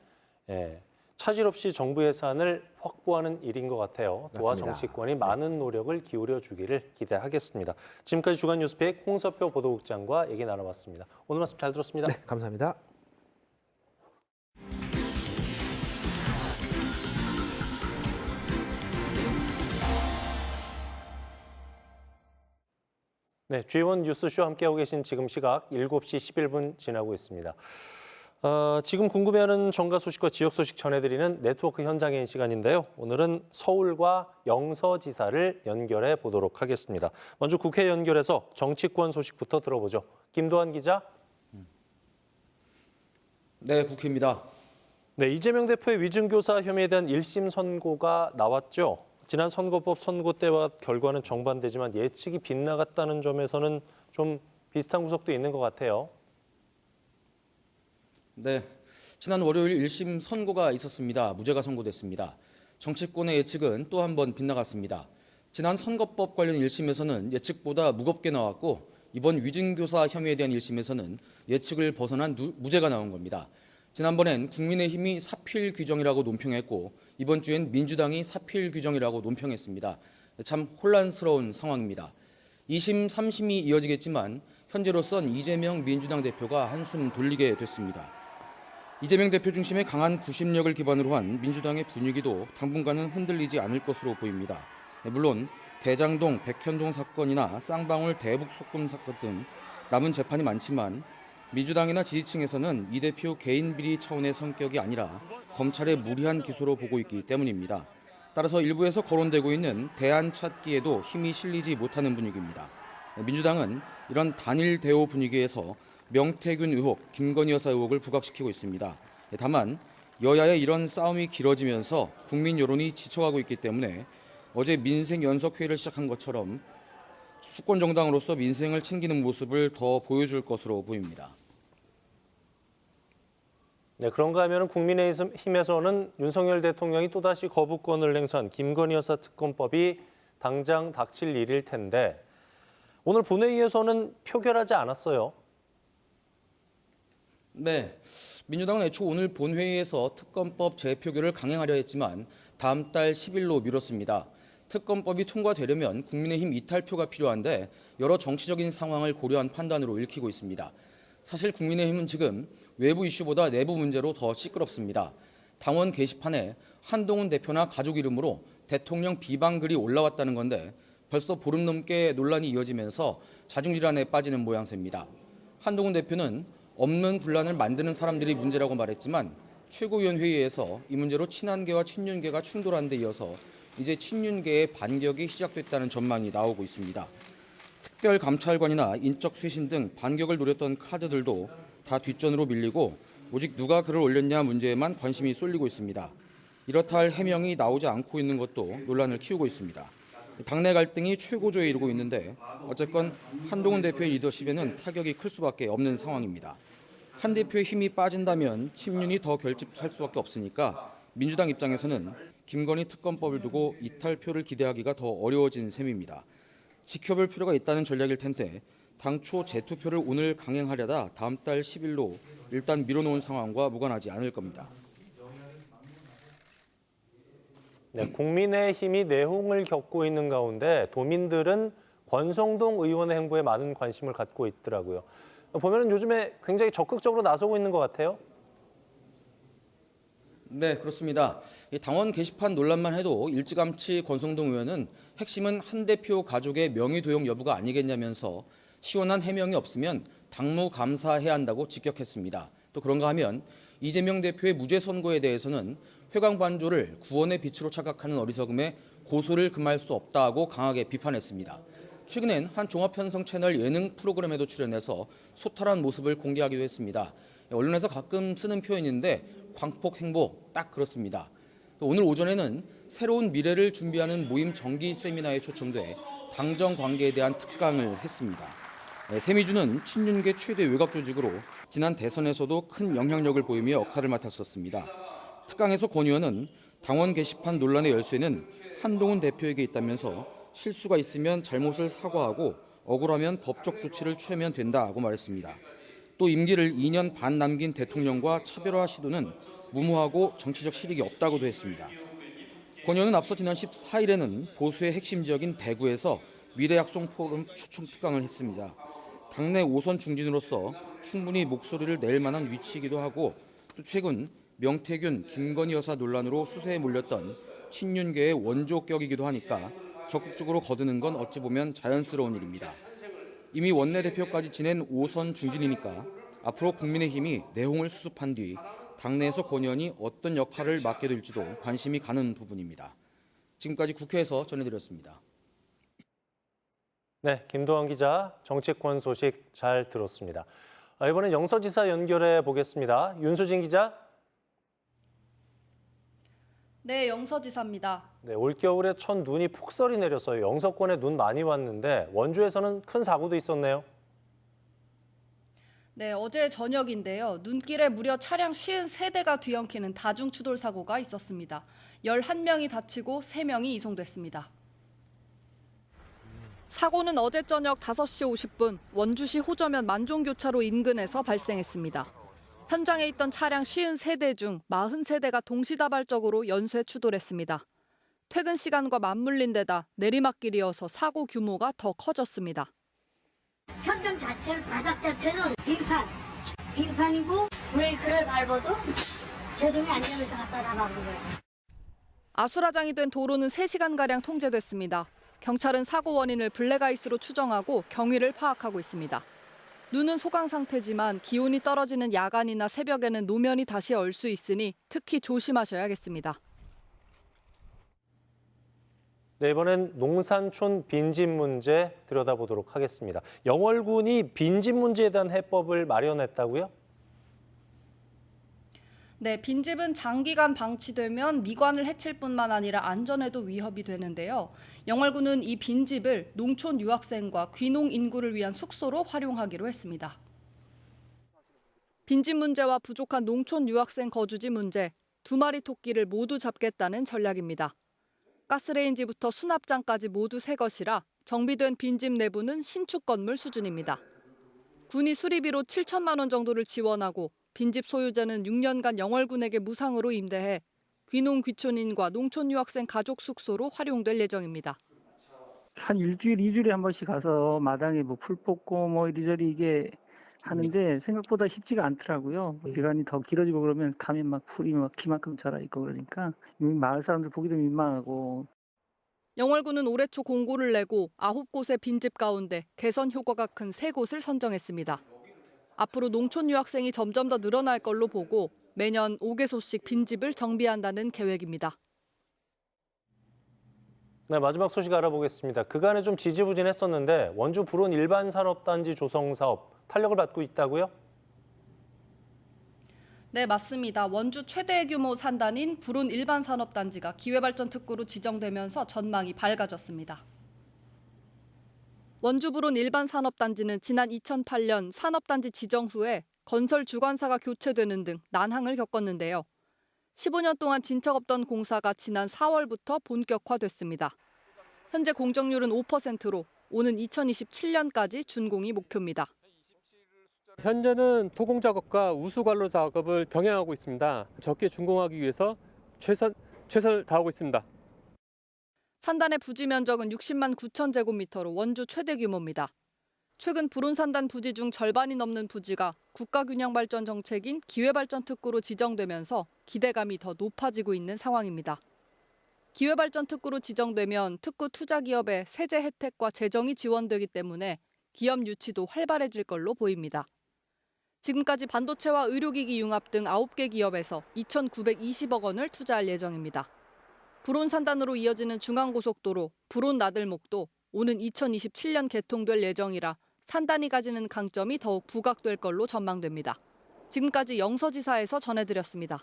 S2: 차질 없이 정부 예산을 확보하는 일인 것 같아요. 도와
S11: 맞습니다.
S2: 정치권이 많은 노력을 기울여 주기를 기대하겠습니다. 지금까지 주간 뉴스픽 홍서표 보도국장과 얘기 나눠봤습니다. 오늘 말씀 잘 들었습니다.
S11: 네, 감사합니다.
S2: 네, G1 뉴스쇼 함께하고 계신 지금 시각 7시 11분 지나고 있습니다. 지금 궁금해하는 정가 소식과 지역 소식 전해드리는 네트워크 현장인 시간인데요. 오늘은 서울과 영서지사를 연결해 보도록 하겠습니다. 먼저 국회 연결해서 정치권 소식부터 들어보죠. 김도환 기자.
S12: 네, 국회입니다.
S2: 네, 이재명 대표의 위증교사 혐의에 대한 1심 선고가 나왔죠. 지난 선거법 선고 때와 결과는 정반대지만 예측이 빗나갔다는 점에서는 좀 비슷한 구석도 있는 것 같아요.
S12: 네, 지난 월요일 1심 선고가 있었습니다. 무죄가 선고됐습니다. 정치권의 예측은 또 한 번 빗나갔습니다. 지난 선거법 관련 1심에서는 예측보다 무겁게 나왔고 이번 위증교사 혐의에 대한 1심에서는 예측을 벗어난 무죄가 나온 겁니다. 지난번엔 국민의힘이 사필 규정이라고 논평했고 이번 주엔 민주당이 사필 규정이라고 논평했습니다. 참 혼란스러운 상황입니다. 2심, 3심이 이어지겠지만 현재로선 이재명 민주당 대표가 한숨 돌리게 됐습니다. 이재명 대표 중심의 강한 구심력을 기반으로 한 민주당의 분위기도 당분간은 흔들리지 않을 것으로 보입니다. 물론 대장동, 백현동 사건이나 쌍방울 대북 속금 사건 등 남은 재판이 많지만 민주당이나 지지층에서는 이 대표 개인 비리 차원의 성격이 아니라 검찰의 무리한 기소로 보고 있기 때문입니다. 따라서 일부에서 거론되고 있는 대안 찾기에도 힘이 실리지 못하는 분위기입니다. 민주당은 이런 단일 대오 분위기에서 명태균 의혹, 김건희 여사 의혹을 부각시키고 있습니다. 다만 여야의 이런 싸움이 길어지면서 국민 여론이 지쳐가고 있기 때문에 어제 민생 연석회의를 시작한 것처럼 수권 정당으로서 민생을 챙기는 모습을 더 보여줄 것으로 보입니다.
S2: 네, 그런가 하면 국민의힘에서는 윤석열 대통령이 또다시 거부권을 행사한 김건희 여사 특검법이 당장 닥칠 일일 텐데 오늘 본회의에서는 표결하지 않았어요.
S12: 네, 민주당은 애초 오늘 본회의에서 특검법 재표결을 강행하려 했지만 다음 달 10일로 미뤘습니다. 특검법이 통과되려면 국민의힘 이탈표가 필요한데 여러 정치적인 상황을 고려한 판단으로 읽히고 있습니다. 사실 국민의힘은 지금 외부 이슈보다 내부 문제로 더 시끄럽습니다. 당원 게시판에 한동훈 대표나 가족 이름으로 대통령 비방글이 올라왔다는 건데 벌써 보름 넘게 논란이 이어지면서 자중질환에 빠지는 모양새입니다. 한동훈 대표는 없는 분란을 만드는 사람들이 문제라고 말했지만 최고위원 회의에서 이 문제로 친한계와 친윤계가 충돌한 데 이어서 이제 친윤계의 반격이 시작됐다는 전망이 나오고 있습니다. 특별감찰관이나 인적 쇄신 등 반격을 노렸던 카드들도 다 뒷전으로 밀리고 오직 누가 글을 올렸냐 문제에만 관심이 쏠리고 있습니다. 이렇다 할 해명이 나오지 않고 있는 것도 논란을 키우고 있습니다. 당내 갈등이 최고조에 이르고 있는데 어쨌건 한동훈 대표의 리더십에는 타격이 클 수밖에 없는 상황입니다. 한 대표의 힘이 빠진다면 친윤이 더 결집할 수밖에 없으니까 민주당 입장에서는 김건희 특검법을 두고 이탈표를 기대하기가 더 어려워진 셈입니다. 지켜볼 필요가 있다는 전략일 텐데 당초 재투표를 오늘 강행하려다 다음 달 10일로 일단 미뤄놓은 상황과 무관하지 않을 겁니다.
S2: 네, 국민의힘이 내홍을 겪고 있는 가운데 도민들은 권성동 의원의 행보에 많은 관심을 갖고 있더라고요. 보면은 요즘에 굉장히 적극적으로 나서고 있는 것 같아요.
S12: 네, 그렇습니다. 당원 게시판 논란만 해도 일찌감치 권성동 의원은 핵심은 한 대표 가족의 명의 도용 여부가 아니겠냐면서 시원한 해명이 없으면 당무 감사해야 한다고 직격했습니다. 또 그런가 하면 이재명 대표의 무죄 선고에 대해서는 회광 반조를 구원의 빛으로 착각하는 어리석음에 고소를 금할 수 없다고 강하게 비판했습니다. 최근엔 한 종합편성 채널 예능 프로그램에도 출연해서 소탈한 모습을 공개하기도 했습니다. 언론에서 가끔 쓰는 표현인데 광폭행보 딱 그렇습니다. 오늘 오전에는 새로운 미래를 준비하는 모임 정기 세미나에 초청돼 당정 관계에 대한 특강을 했습니다. 새미주는 친윤계 최대 외곽 조직으로 지난 대선에서도 큰 영향력을 보이며 역할을 맡았었습니다. 특강에서 권 의원은 당원 게시판 논란의 열쇠는 한동훈 대표에게 있다면서 실수가 있으면 잘못을 사과하고 억울하면 법적 조치를 취하면 된다고 말했습니다. 또 임기를 2년 반 남긴 대통령과 차별화 시도는 무모하고 정치적 실익이 없다고도 했습니다. 권 의원은 앞서 지난 14일에는 보수의 핵심 지역인 대구에서 미래약속 포럼 초청 특강을 했습니다. 당내 5선 중진으로서 충분히 목소리를 낼 만한 위치이기도 하고 또 최근 명태균, 김건희 여사 논란으로 수세에 몰렸던 친윤계의 원조격이기도 하니까 적극적으로 거드는 건 어찌 보면 자연스러운 일입니다. 이미 원내대표까지 지낸 5선 중진이니까 앞으로 국민의힘이 내홍을 수습한 뒤 당내에서 권 의원이 어떤 역할을 맡게 될지도 관심이 가는 부분입니다. 지금까지 국회에서 전해드렸습니다.
S2: 네, 김도환 기자, 정치권 소식 잘 들었습니다. 이번엔 영서지사 연결해 보겠습니다. 윤수진 기자.
S13: 네, 영서지사입니다.
S2: 네, 올겨울에 첫 눈이 폭설이 내려서요. 영서권에 눈 많이 왔는데 원주에서는 큰 사고도 있었네요.
S13: 네, 어제 저녁인데요. 눈길에 무려 차량 53대가 뒤엉키는 다중추돌 사고가 있었습니다. 11명이 다치고 3명이 이송됐습니다. 사고는 어제 저녁 5시 50분 원주시 호저면 만종교차로 인근에서 발생했습니다. 현장에 있던 차량 53대 중 43대가 동시다발적으로 연쇄 추돌했습니다. 퇴근 시간과 맞물린 데다 내리막길이어서 사고 규모가 더 커졌습니다.
S14: 현장 자체는 바닥 자체는 빙판이고 브레이크를 밟아도 제동이 안 되면서 갖다 나가는 거예요.
S13: 아수라장이 된 도로는 3시간가량 통제됐습니다. 경찰은 사고 원인을 블랙아이스로 추정하고 경위를 파악하고 있습니다. 눈은 소강 상태지만 기온이 떨어지는 야간이나 새벽에는 노면이 다시 얼 수 있으니 특히 조심하셔야겠습니다.
S2: 네, 이번엔 농산촌 빈집 문제 들여다보도록 하겠습니다. 영월군이 빈집 문제에 대한 해법을 마련했다고요?
S13: 네, 빈집은 장기간 방치되면 미관을 해칠 뿐만 아니라 안전에도 위협이 되는데요. 영월군은 이 빈집을 농촌 유학생과 귀농 인구를 위한 숙소로 활용하기로 했습니다. 빈집 문제와 부족한 농촌 유학생 거주지 문제, 2마리 토끼를 모두 잡겠다는 전략입니다. 가스레인지부터 수납장까지 모두 새 것이라 정비된 빈집 내부는 신축 건물 수준입니다. 군이 수리비로 7천만 원 정도를 지원하고 빈집 소유자는 6년간 영월군에게 무상으로 임대해 귀농 귀촌인과 농촌 유학생 가족 숙소로 활용될 예정입니다.
S15: 한 일주일, 2주일에 한 번씩 가서 마당에 뭐 풀 뽑고 뭐 이리저리 이게 하는데 생각보다 쉽지가 않더라고요. 기간이 더 길어지고 그러면 가면 막 풀이 막 키만큼 자라 있고 그러니까 마을 사람들 보기도 민망하고.
S13: 영월군은 올해 초 공고를 내고 9곳의 빈집 가운데 개선 효과가 큰 3곳을 선정했습니다. 앞으로 농촌 유학생이 점점 더 늘어날 걸로 보고 매년 5개소씩 빈집을 정비한다는 계획입니다.
S2: 네, 마지막 소식 알아보겠습니다. 그간에 좀 지지부진했었는데 원주 불온 일반산업단지 조성 사업 탄력을 받고 있다고요?
S13: 네, 맞습니다. 원주 최대 규모 산단인 불온 일반산업단지가 기회발전특구로 지정되면서 전망이 밝아졌습니다. 원주 불온 일반산업단지는 지난 2008년 산업단지 지정 후에 건설 주관사가 교체되는 등 난항을 겪었는데요. 15년 동안 진척 없던 공사가 지난 4월부터 본격화됐습니다. 현재 공정률은 5%로 오는 2027년까지 준공이 목표입니다.
S16: 현재는 토공 작업과 우수 관로 작업을 병행하고 있습니다. 적게 준공하기 위해서 최선을 다하고 있습니다.
S13: 산단의 부지 면적은 60만 9천 제곱미터로 원주 최대 규모입니다. 최근 불온 산단 부지 중 절반이 넘는 부지가 국가균형발전 정책인 기회발전특구로 지정되면서 기대감이 더 높아지고 있는 상황입니다. 기회발전특구로 지정되면 특구 투자기업의 세제 혜택과 재정이 지원되기 때문에 기업 유치도 활발해질 걸로 보입니다. 지금까지 반도체와 의료기기 융합 등 9개 기업에서 2,920억 원을 투자할 예정입니다. 불온 산단으로 이어지는 중앙고속도로 불온 나들목도 오는 2027년 개통될 예정이라 산단이 가지는 강점이 더욱 부각될 걸로 전망됩니다. 지금까지 영서지사에서 전해드렸습니다.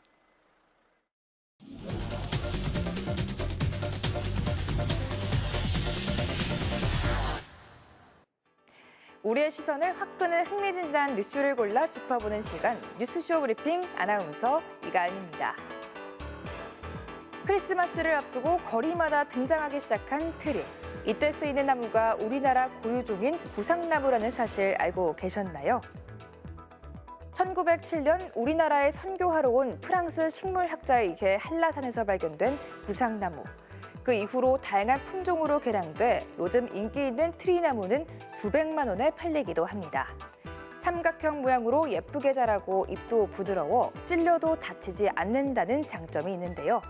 S1: 우리의 시선을 확 끄는 흥미진진한 뉴스를 골라 짚어보는 시간 뉴스쇼 브리핑 아나운서 이가은입니다. 크리스마스를 앞두고 거리마다 등장하기 시작한 트리. 이때 쓰이는 나무가 우리나라 고유종인 구상나무라는 사실 알고 계셨나요? 1907년 우리나라에 선교하러 온 프랑스 식물학자에 의해 한라산에서 발견된 구상나무. 그 이후로 다양한 품종으로 개량돼 요즘 인기 있는 트리나무는 수백만 원에 팔리기도 합니다. 삼각형 모양으로 예쁘게 자라고 잎도 부드러워 찔려도 다치지 않는다는 장점이 있는데요.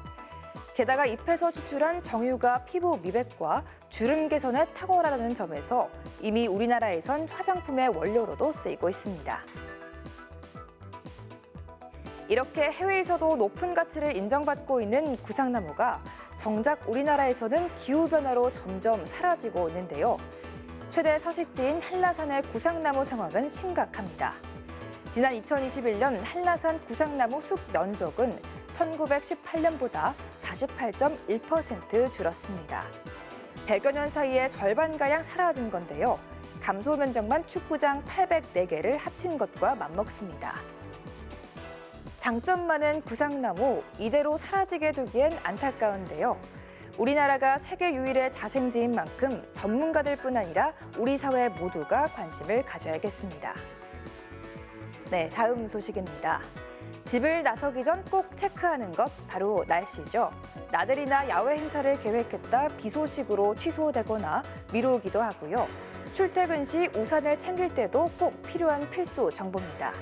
S1: 게다가 잎에서 추출한 정유가 피부 미백과 주름 개선에 탁월하다는 점에서 이미 우리나라에선 화장품의 원료로도 쓰이고 있습니다. 이렇게 해외에서도 높은 가치를 인정받고 있는 구상나무가 정작 우리나라에서는 기후변화로 점점 사라지고 있는데요. 최대 서식지인 한라산의 구상나무 상황은 심각합니다. 지난 2021년 한라산 구상나무 숲 면적은 1918년보다 48.1% 줄었습니다. 100여 년 사이에 절반가량 사라진 건데요. 감소 면적만 축구장 804개를 합친 것과 맞먹습니다. 장점 많은 구상나무, 이대로 사라지게 두기엔 안타까운데요. 우리나라가 세계 유일의 자생지인 만큼 전문가들뿐 아니라 우리 사회 모두가 관심을 가져야겠습니다. 네, 다음 소식입니다. 집을 나서기 전 꼭 체크하는 것 바로 날씨죠. 나들이나 야외 행사를 계획했다 비 소식으로 취소되거나 미루기도 하고요. 출퇴근 시 우산을 챙길 때도 꼭 필요한 필수 정보입니다.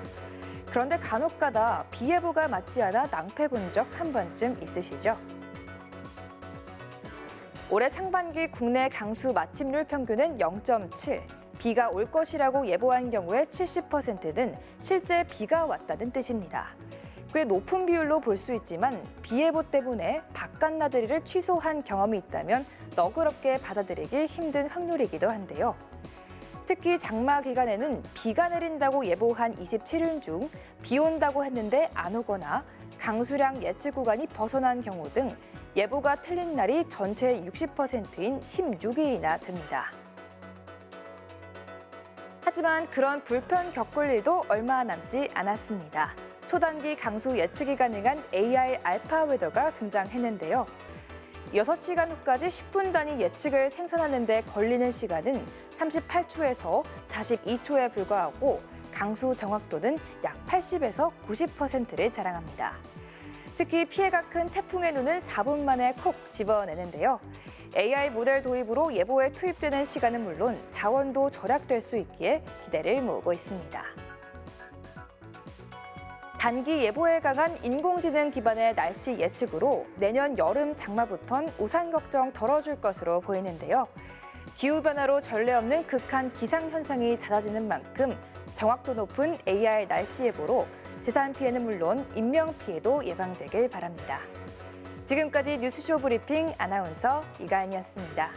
S1: 그런데 간혹가다 비 예보가 맞지 않아 낭패 본 적 한 번쯤 있으시죠? 올해 상반기 국내 강수 마침률 평균은 0.7. 비가 올 것이라고 예보한 경우에 70%는 실제 비가 왔다는 뜻입니다. 꽤 높은 비율로 볼 수 있지만 비 예보 때문에 바깥 나들이를 취소한 경험이 있다면 너그럽게 받아들이기 힘든 확률이기도 한데요. 특히 장마 기간에는 비가 내린다고 예보한 27일 중 비 온다고 했는데 안 오거나 강수량 예측 구간이 벗어난 경우 등 예보가 틀린 날이 전체의 60%인 16일이나 됩니다. 하지만 그런 불편 겪을 일도 얼마 남지 않았습니다. 초단기 강수 예측이 가능한 AI 알파 웨더가 등장했는데요. 6시간 후까지 10분 단위 예측을 생산하는 데 걸리는 시간은 38초에서 42초에 불과하고 강수 정확도는 약 80에서 90%를 자랑합니다. 특히 피해가 큰 태풍의 눈은 4분 만에 콕 집어내는데요. AI 모델 도입으로 예보에 투입되는 시간은 물론 자원도 절약될 수 있기에 기대를 모으고 있습니다. 단기 예보에 강한 인공지능 기반의 날씨 예측으로 내년 여름 장마부턴 우산 걱정 덜어줄 것으로 보이는데요. 기후변화로 전례 없는 극한 기상현상이 잦아지는 만큼 정확도 높은 AI 날씨 예보로 재산 피해는 물론 인명피해도 예방되길 바랍니다. 지금까지 뉴스쇼 브리핑 아나운서 이가은이었습니다.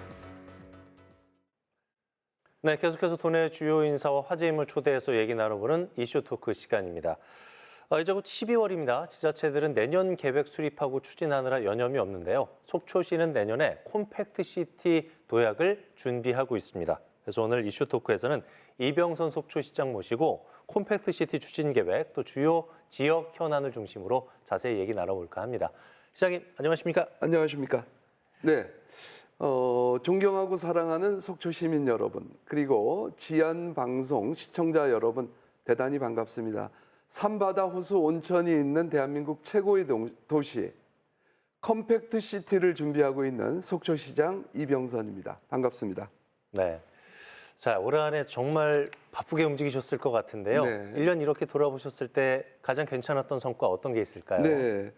S2: 네, 계속해서 도내 주요 인사와 화제인물 초대해서 얘기 나눠보는 이슈 토크 시간입니다. 이제 곧 12월입니다. 지자체들은 내년 계획 수립하고 추진하느라 여념이 없는데요. 속초시는 내년에 콤팩트 시티 도약을 준비하고 있습니다. 그래서 오늘 이슈 토크에서는 이병선 속초시장 모시고 콤팩트 시티 추진 계획 또 주요 지역 현안을 중심으로 자세히 얘기 나눠볼까 합니다. 시장님, 안녕하십니까?
S17: 안녕하십니까? 네, 존경하고 사랑하는 속초 시민 여러분, 그리고 지안 방송 시청자 여러분 대단히 반갑습니다. 산바다 호수 온천이 있는 대한민국 최고의 도시 컴팩트 시티를 준비하고 있는 속초시장 이병선입니다. 반갑습니다.
S2: 네. 자, 올 한해 정말 바쁘게 움직이셨을 것 같은데요.
S17: 네.
S2: 1년 이렇게 돌아보셨을 때 가장 괜찮았던 성과 어떤 게 있을까요?
S17: 네.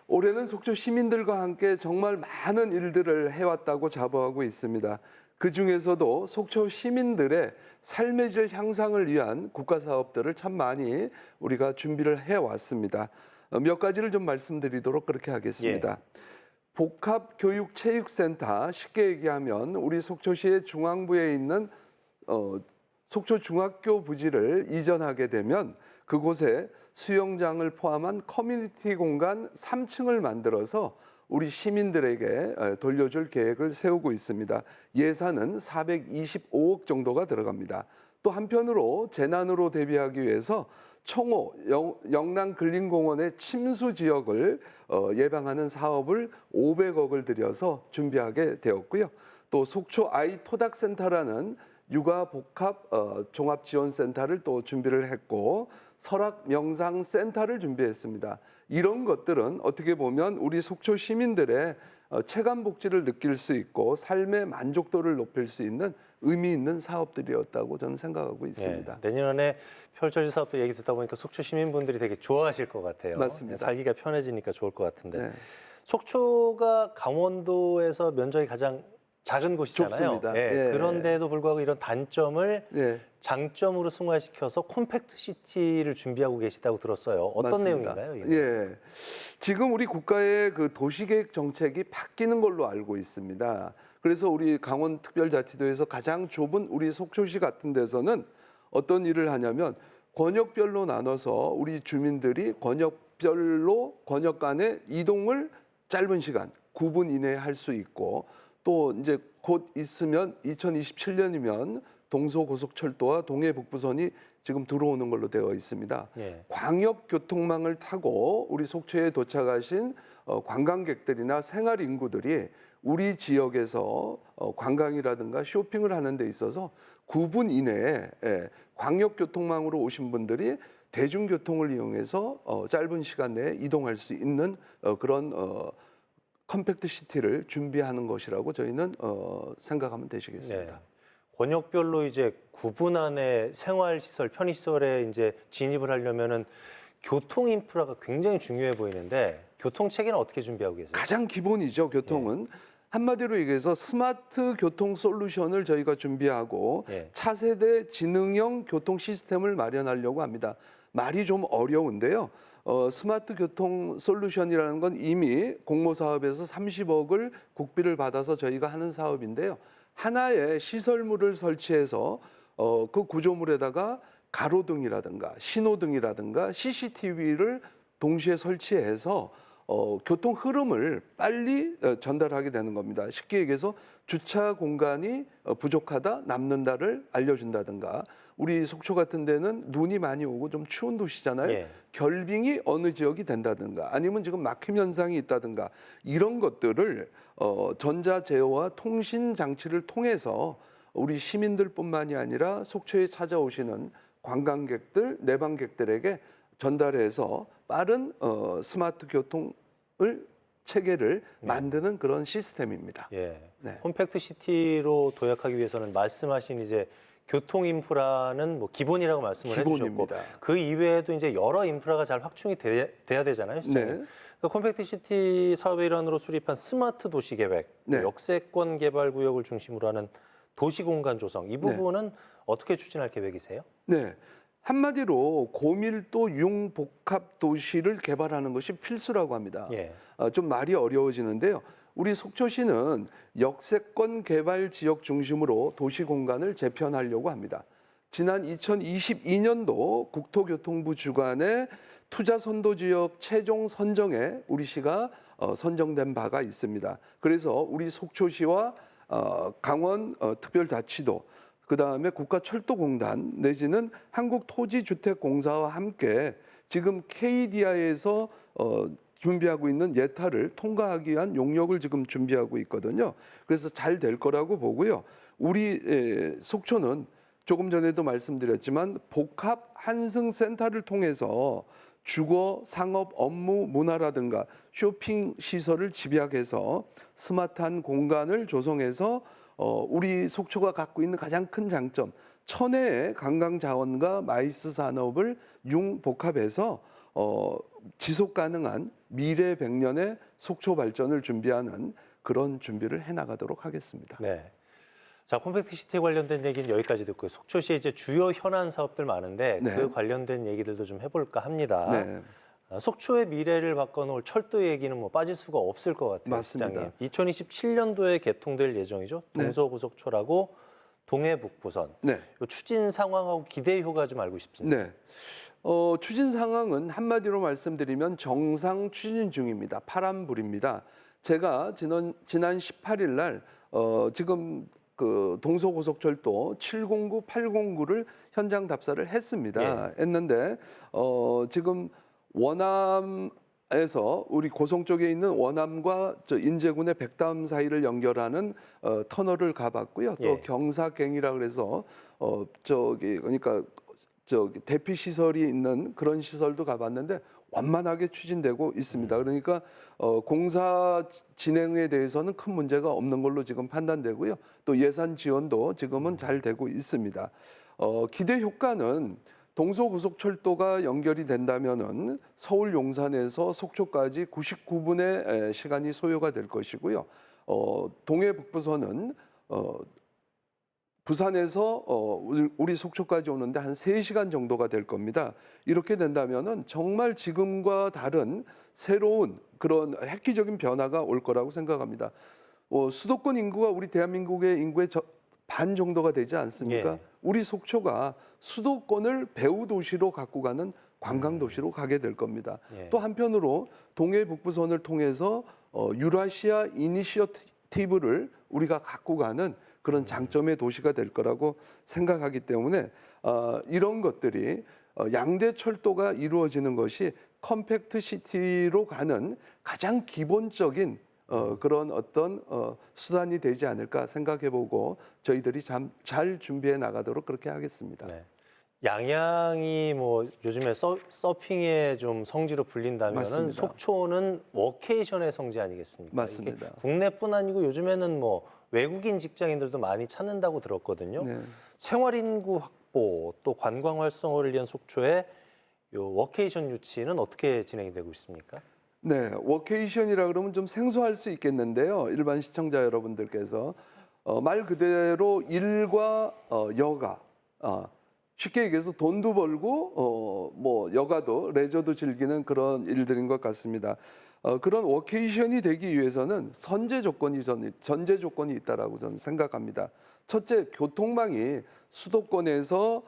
S17: 올해는 속초 시민들과 함께 정말 많은 일들을 해왔다고 자부하고 있습니다. 그 중에서도 속초 시민들의 삶의 질 향상을 위한 국가 사업들을 참 많이 우리가 준비를 해왔습니다. 몇 가지를 좀 말씀드리도록 그렇게 하겠습니다. 복합교육체육센터, 쉽게 얘기하면 우리 속초시의 중앙부에 있는 속초중학교 부지를 이전하게 되면 그곳에 수영장을 포함한 커뮤니티 공간 3층을 만들어서 우리 시민들에게 돌려줄 계획을 세우고 있습니다. 예산은 425억 정도가 들어갑니다. 또 한편으로 재난으로 대비하기 위해서 청호 영랑근린공원의 침수 지역을 예방하는 사업을 500억을 들여서 준비하게 되었고요. 또 속초 아이 토닥센터라는 육아 복합 종합지원센터를 또 준비를 했고 설악 명상센터를 준비했습니다. 이런 것들은 어떻게 보면 우리 속초 시민들의 체감 복지를 느낄 수 있고 삶의 만족도를 높일 수 있는 의미 있는 사업들이었다고 저는 생각하고 있습니다.
S2: 내년에 펼쳐질 사업도 얘기 듣다 보니까 속초 시민분들이 되게 좋아하실 것 같아요.
S17: 맞습니다.
S2: 살기가 편해지니까 좋을 것 같은데.
S17: 네.
S2: 속초가 강원도에서 면적이 가장 작은 곳이잖아요.
S17: 좁습니다.
S2: 예,
S17: 예.
S2: 그런데도 불구하고 이런 단점을
S17: 예.
S2: 장점으로 승화시켜서 콤팩트 시티를 준비하고 계시다고 들었어요. 어떤
S17: 맞습니다.
S2: 내용인가요? 이게?
S17: 예, 지금 우리 국가의 그 도시계획 정책이 바뀌는 걸로 알고 있습니다. 그래서 우리 강원특별자치도에서 가장 좁은 우리 속초시 같은 데서는 어떤 일을 하냐면 권역별로 나눠서 우리 주민들이 권역별로 권역 간의 이동을 짧은 시간 9분 이내에 할 수 있고 또 이제 곧 있으면 2027년이면 동서고속철도와 동해북부선이 지금 들어오는 걸로 되어 있습니다.
S2: 예.
S17: 광역교통망을 타고 우리 속초에 도착하신 관광객들이나 생활 인구들이 우리 지역에서 관광이라든가 쇼핑을 하는 데 있어서 9분 이내에 광역교통망으로 오신 분들이 대중교통을 이용해서 짧은 시간 내에 이동할 수 있는 그런 컴팩트 시티를 준비하는 것이라고 저희는 생각하면 되시겠습니다.
S2: 네. 권역별로 이제 9분 안에 생활시설, 편의시설에 이제 진입을 하려면은 교통 인프라가 굉장히 중요해 보이는데 교통 체계는 어떻게 준비하고 계세요?
S17: 가장 기본이죠. 교통은 한마디로 얘기해서 스마트 교통 솔루션을 저희가 준비하고 차세대 지능형 교통 시스템을 마련하려고 합니다. 말이 좀 어려운데요. 스마트 교통 솔루션이라는 건 이미 공모 사업에서 30억을 국비를 받아서 저희가 하는 사업인데요. 하나의 시설물을 설치해서 그 구조물에다가 가로등이라든가 신호등이라든가 CCTV를 동시에 설치해서 교통 흐름을 빨리 전달하게 되는 겁니다. 쉽게 얘기해서 주차 공간이 부족하다, 남는다를 알려준다든가 우리 속초 같은 데는 눈이 많이 오고 좀 추운 도시잖아요.
S2: 예.
S17: 결빙이 어느 지역이 된다든가 아니면 지금 막힘 현상이 있다든가 이런 것들을 전자 제어와 통신 장치를 통해서 우리 시민들뿐만이 아니라 속초에 찾아오시는 관광객들, 내방객들에게 전달해서 빠른 스마트 교통을 체계를 만드는 그런 시스템입니다.
S2: 예.
S17: 네.
S2: 콤팩트 시티로 도약하기 위해서는 말씀하신 이제 교통 인프라는 뭐 기본이라고 말씀을 해주셨고 그 이외에도 이제 여러 인프라가 잘 확충이 돼야 되잖아요.
S17: 네.
S2: 그러니까 콤팩트 시티 사업의 일환으로 수립한 스마트 도시 계획, 역세권 개발 구역을 중심으로 하는 도시 공간 조성 이 부분은 어떻게 추진할 계획이세요?
S17: 네. 한마디로 고밀도 융복합 도시를 개발하는 것이 필수라고 합니다. 좀 말이 어려워지는데요. 우리 속초시는 역세권 개발 지역 중심으로 도시 공간을 재편하려고 합니다. 지난 2022년도 국토교통부 주관의 투자 선도 지역 최종 선정에 우리 시가 선정된 바가 있습니다. 그래서 우리 속초시와 강원 특별자치도 그다음에 국가철도공단 내지는 한국토지주택공사와 함께 지금 KDI에서 준비하고 있는 예타를 통과하기 위한 용역을 지금 준비하고 있거든요. 그래서 잘 될 거라고 보고요. 우리 속초는 조금 전에도 말씀드렸지만 복합 한승센터를 통해서 주거, 상업, 업무, 문화라든가 쇼핑 시설을 집약해서 스마트한 공간을 조성해서 우리 속초가 갖고 있는 가장 큰 장점 천혜의 관광 자원과 마이스 산업을 융복합해서 지속 가능한 미래 100년의 속초 발전을 준비하는 그런 준비를 해나가도록 하겠습니다.
S2: 네. 자, 컴팩트 시티 관련된 얘기는 여기까지 듣고요. 속초시에 이제 주요 현안 사업들 많은데
S17: 네.
S2: 그 관련된 얘기들도 좀 해볼까 합니다.
S17: 네.
S2: 속초의 미래를 바꿔놓을 철도 얘기는 뭐 빠질 수가 없을 것 같아요.
S17: 맞습니다.
S2: 시장님. 2027년도에 개통될 예정이죠.
S17: 네.
S2: 동서고속초라고 동해북부선.
S17: 네.
S2: 요 추진 상황하고 기대 효과 좀 알고 싶습니다.
S17: 네. 추진 상황은 한마디로 말씀드리면 정상 추진 중입니다. 파란불입니다. 제가 지난 18일 날 지금 그 동서고속철도 709, 809를 현장 답사를 했습니다. 했는데 지금 원암에서 우리 고성 쪽에 있는 원암과 인제군의 백담 사이를 연결하는 터널을 가봤고요. 또 경사갱이라 그래서 그러니까 대피 시설이 있는 그런 시설도 가봤는데 완만하게 추진되고 있습니다. 그러니까 공사 진행에 대해서는 큰 문제가 없는 걸로 지금 판단되고요. 또 예산 지원도 지금은 잘 되고 있습니다. 기대 효과는 동서고속철도가 연결이 된다면은 서울 용산에서 속초까지 99분의 시간이 소요가 될 것이고요. 동해북부선은 부산에서 우리 속초까지 오는데 한 3시간 정도가 될 겁니다. 이렇게 된다면은 정말 지금과 다른 새로운 그런 획기적인 변화가 올 거라고 생각합니다. 수도권 인구가 우리 대한민국의 인구의 반 정도가 되지 않습니까? 우리 속초가 수도권을 배후 도시로 갖고 가는 관광 도시로 가게 될 겁니다. 또 한편으로 동해북부선을 통해서 유라시아 이니셔티브를 우리가 갖고 가는 그런 장점의 도시가 될 거라고 생각하기 때문에 이런 것들이 양대 철도가 이루어지는 것이 컴팩트 시티로 가는 가장 기본적인 그런 어떤 수단이 되지 않을까 생각해보고 저희들이 잘 준비해 나가도록 그렇게 하겠습니다.
S2: 네. 양양이 뭐 요즘에 서핑의 좀 성지로 불린다면은
S17: 맞습니다.
S2: 속초는 워케이션의 성지 아니겠습니까?
S17: 맞습니다.
S2: 이게 국내뿐 아니고 요즘에는 뭐 외국인 직장인들도 많이 찾는다고 들었거든요.
S17: 네.
S2: 생활 인구 확보 또 관광 활성화를 위한 속초의 요 워케이션 유치는 어떻게 진행이 되고 있습니까?
S17: 네, 워케이션이라 그러면 좀 생소할 수 있겠는데요. 일반 시청자 여러분들께서 말 그대로 일과 여가 쉽게 얘기해서 돈도 벌고 뭐 여가도 레저도 즐기는 그런 일들인 것 같습니다. 그런 워케이션이 되기 위해서는 전제 조건이 있다라고 저는 생각합니다. 첫째, 교통망이 수도권에서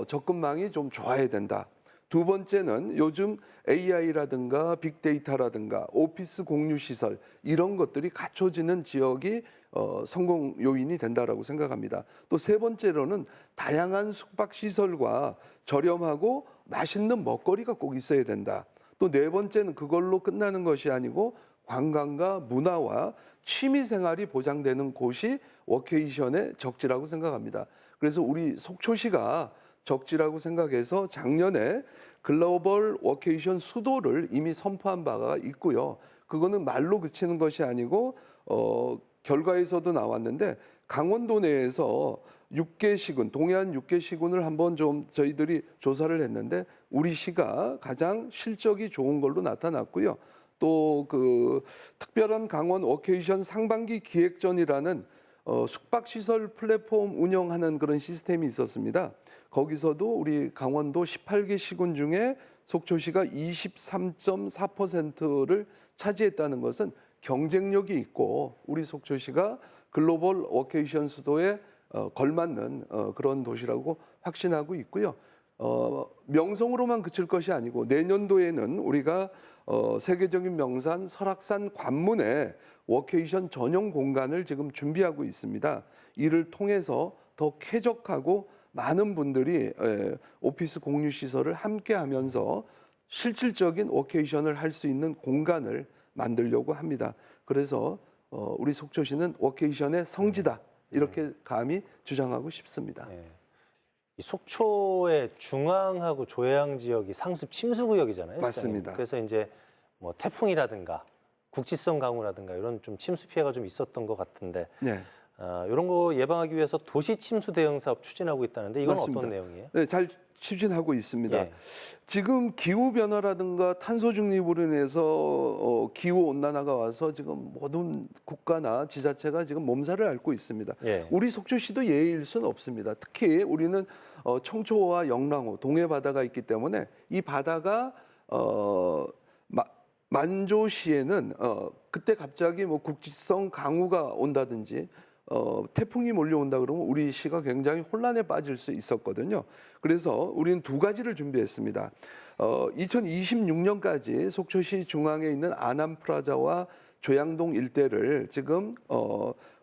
S17: 접근망이 좀 좋아야 된다. 두 번째는 요즘 AI라든가 빅데이터라든가 오피스 공유 시설 이런 것들이 갖춰지는 지역이 성공 요인이 된다라고 생각합니다. 또 세 번째로는 다양한 숙박 시설과 저렴하고 맛있는 먹거리가 꼭 있어야 된다. 또 네 번째는 그걸로 끝나는 것이 아니고 관광과 문화와 취미 생활이 보장되는 곳이 워케이션의 적지라고 생각합니다. 그래서 우리 속초시가 적지라고 생각해서 작년에 글로벌 워케이션 수도를 이미 선포한 바가 있고요. 그거는 말로 그치는 것이 아니고 결과에서도 나왔는데 강원도 내에서 6개 시군, 동해안 6개 시군을 한번 좀 저희들이 조사를 했는데 우리 시가 가장 실적이 좋은 걸로 나타났고요. 또 그 특별한 강원 워케이션 상반기 기획전이라는 숙박시설 플랫폼 운영하는 그런 시스템이 있었습니다. 거기서도 우리 강원도 18개 시군 중에 속초시가 23.4%를 차지했다는 것은 경쟁력이 있고 우리 속초시가 글로벌 워케이션 수도에 걸맞는 그런 도시라고 확신하고 있고요. 명성으로만 그칠 것이 아니고 내년도에는 우리가 세계적인 명산 설악산 관문에 워케이션 전용 공간을 지금 준비하고 있습니다. 이를 통해서 더 쾌적하고 많은 분들이 오피스 공유 시설을 함께 하면서 실질적인 워케이션을 할 수 있는 공간을 만들려고 합니다. 그래서 우리 속초시는 워케이션의 성지다. 이렇게 감히 주장하고 싶습니다.
S2: 이 속초의 중앙하고 조해안 지역이 상습 침수 구역이잖아요.
S17: 맞습니다.
S2: 그래서 이제 뭐 태풍이라든가 국지성 강우라든가 이런 좀 침수 피해가 좀 있었던 것 같은데 이런 거 예방하기 위해서 도시 침수 대응 사업 추진하고 있다는데 이건
S17: 맞습니다.
S2: 어떤 내용이에요?
S17: 네, 잘 추진하고 있습니다.
S2: 예.
S17: 지금 기후 변화라든가 탄소 중립으로 인해서 기후 온난화가 와서 지금 모든 국가나 지자체가 지금 몸살을 앓고 있습니다.
S2: 예.
S17: 우리 속초시도 예외일 수는 없습니다. 특히 우리는 청초와 영랑호, 동해 바다가 있기 때문에 이 바다가 만조시에는 그때 갑자기 뭐 국지성 강우가 온다든지 태풍이 몰려온다 그러면 우리 시가 굉장히 혼란에 빠질 수 있었거든요. 그래서 우리는 두 가지를 준비했습니다. 2026년까지 속초시 중앙에 있는 아남프라자와 조양동 일대를 지금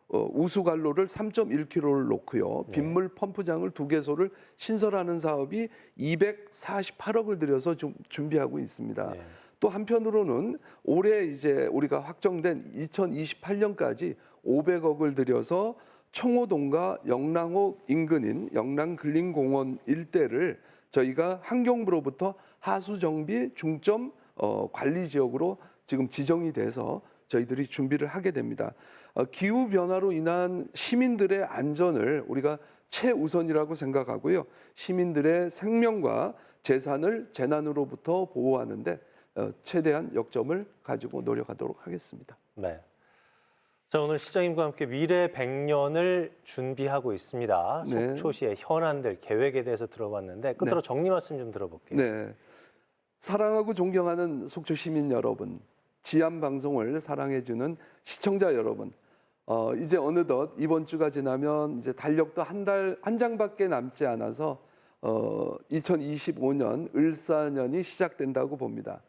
S17: 우수관로를 3.1km를 놓고요. 빗물 펌프장을 2개소를 신설하는 사업이 248억을 들여서 좀 준비하고 있습니다.
S2: 네.
S17: 또 한편으로는 올해 이제 우리가 확정된 2028년까지 500억을 들여서 청호동과 영랑호 인근인 영랑근린공원 일대를 저희가 환경부로부터 하수정비 중점 관리 지역으로 지금 지정이 돼서 저희들이 준비를 하게 됩니다. 기후 변화로 인한 시민들의 안전을 우리가 최우선이라고 생각하고요. 시민들의 생명과 재산을 재난으로부터 보호하는데 최대한 역점을 가지고 노력하도록 하겠습니다.
S2: 네. 자, 오늘 시장님과 함께 미래 100년을 준비하고 있습니다.
S17: 네.
S2: 속초시의 현안들, 계획에 대해서 들어봤는데 끝으로
S17: 네.
S2: 정리 말씀 좀 들어볼게요.
S17: 네. 사랑하고 존경하는 속초 시민 여러분, 지안 방송을 사랑해주는 시청자 여러분, 이제 어느덧 이번 주가 지나면 이제 달력도 한 장밖에 남지 않아서 2025년 을사년이 시작된다고 봅니다.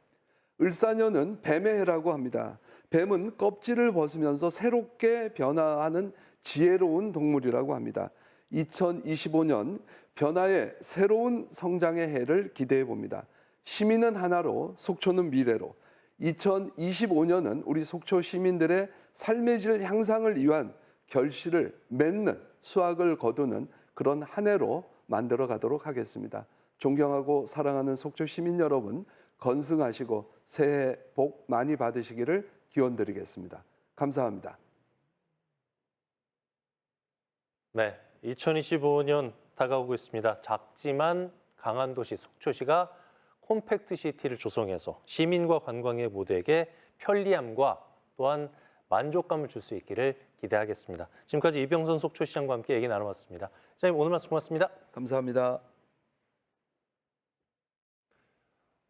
S17: 을사년은 뱀의 해라고 합니다. 뱀은 껍질을 벗으면서 새롭게 변화하는 지혜로운 동물이라고 합니다. 2025년 변화의 새로운 성장의 해를 기대해 봅니다. 시민은 하나로, 속초는 미래로. 2025년은 우리 속초 시민들의 삶의 질 향상을 위한 결실을 맺는, 수확을 거두는 그런 한 해로 만들어 가도록 하겠습니다. 존경하고 사랑하는 속초 시민 여러분, 건승하시고 새해 복 많이 받으시기를 기원드리겠습니다. 감사합니다.
S2: 네, 2025년 다가오고 있습니다. 작지만 강한 도시 속초시가 콤팩트 시티를 조성해서 시민과 관광객 모두에게 편리함과 또한 만족감을 줄 수 있기를 기대하겠습니다. 지금까지 이병선 속초시장과 함께 얘기 나눠봤습니다. 시장님 오늘 말씀 고맙습니다.
S17: 감사합니다.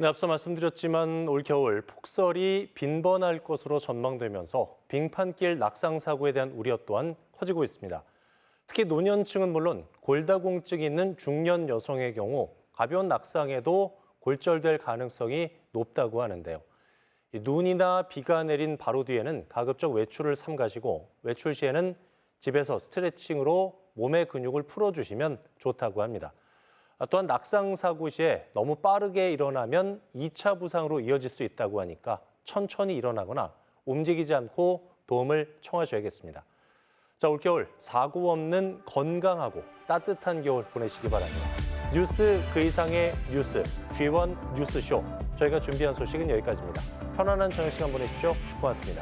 S2: 네, 앞서 말씀드렸지만 올 겨울 폭설이 빈번할 것으로 전망되면서 빙판길 낙상 사고에 대한 우려 또한 커지고 있습니다. 특히 노년층은 물론 골다공증이 있는 중년 여성의 경우 가벼운 낙상에도 골절될 가능성이 높다고 하는데요. 눈이나 비가 내린 바로 뒤에는 가급적 외출을 삼가시고 외출 시에는 집에서 스트레칭으로 몸의 근육을 풀어주시면 좋다고 합니다. 또한 낙상 사고 시에 너무 빠르게 일어나면 2차 부상으로 이어질 수 있다고 하니까 천천히 일어나거나 움직이지 않고 도움을 청하셔야겠습니다. 자, 올겨울 사고 없는 건강하고 따뜻한 겨울 보내시기 바랍니다. 뉴스 그 이상의 뉴스, G1 뉴스쇼. 저희가 준비한 소식은 여기까지입니다. 편안한 저녁 시간 보내십시오. 고맙습니다.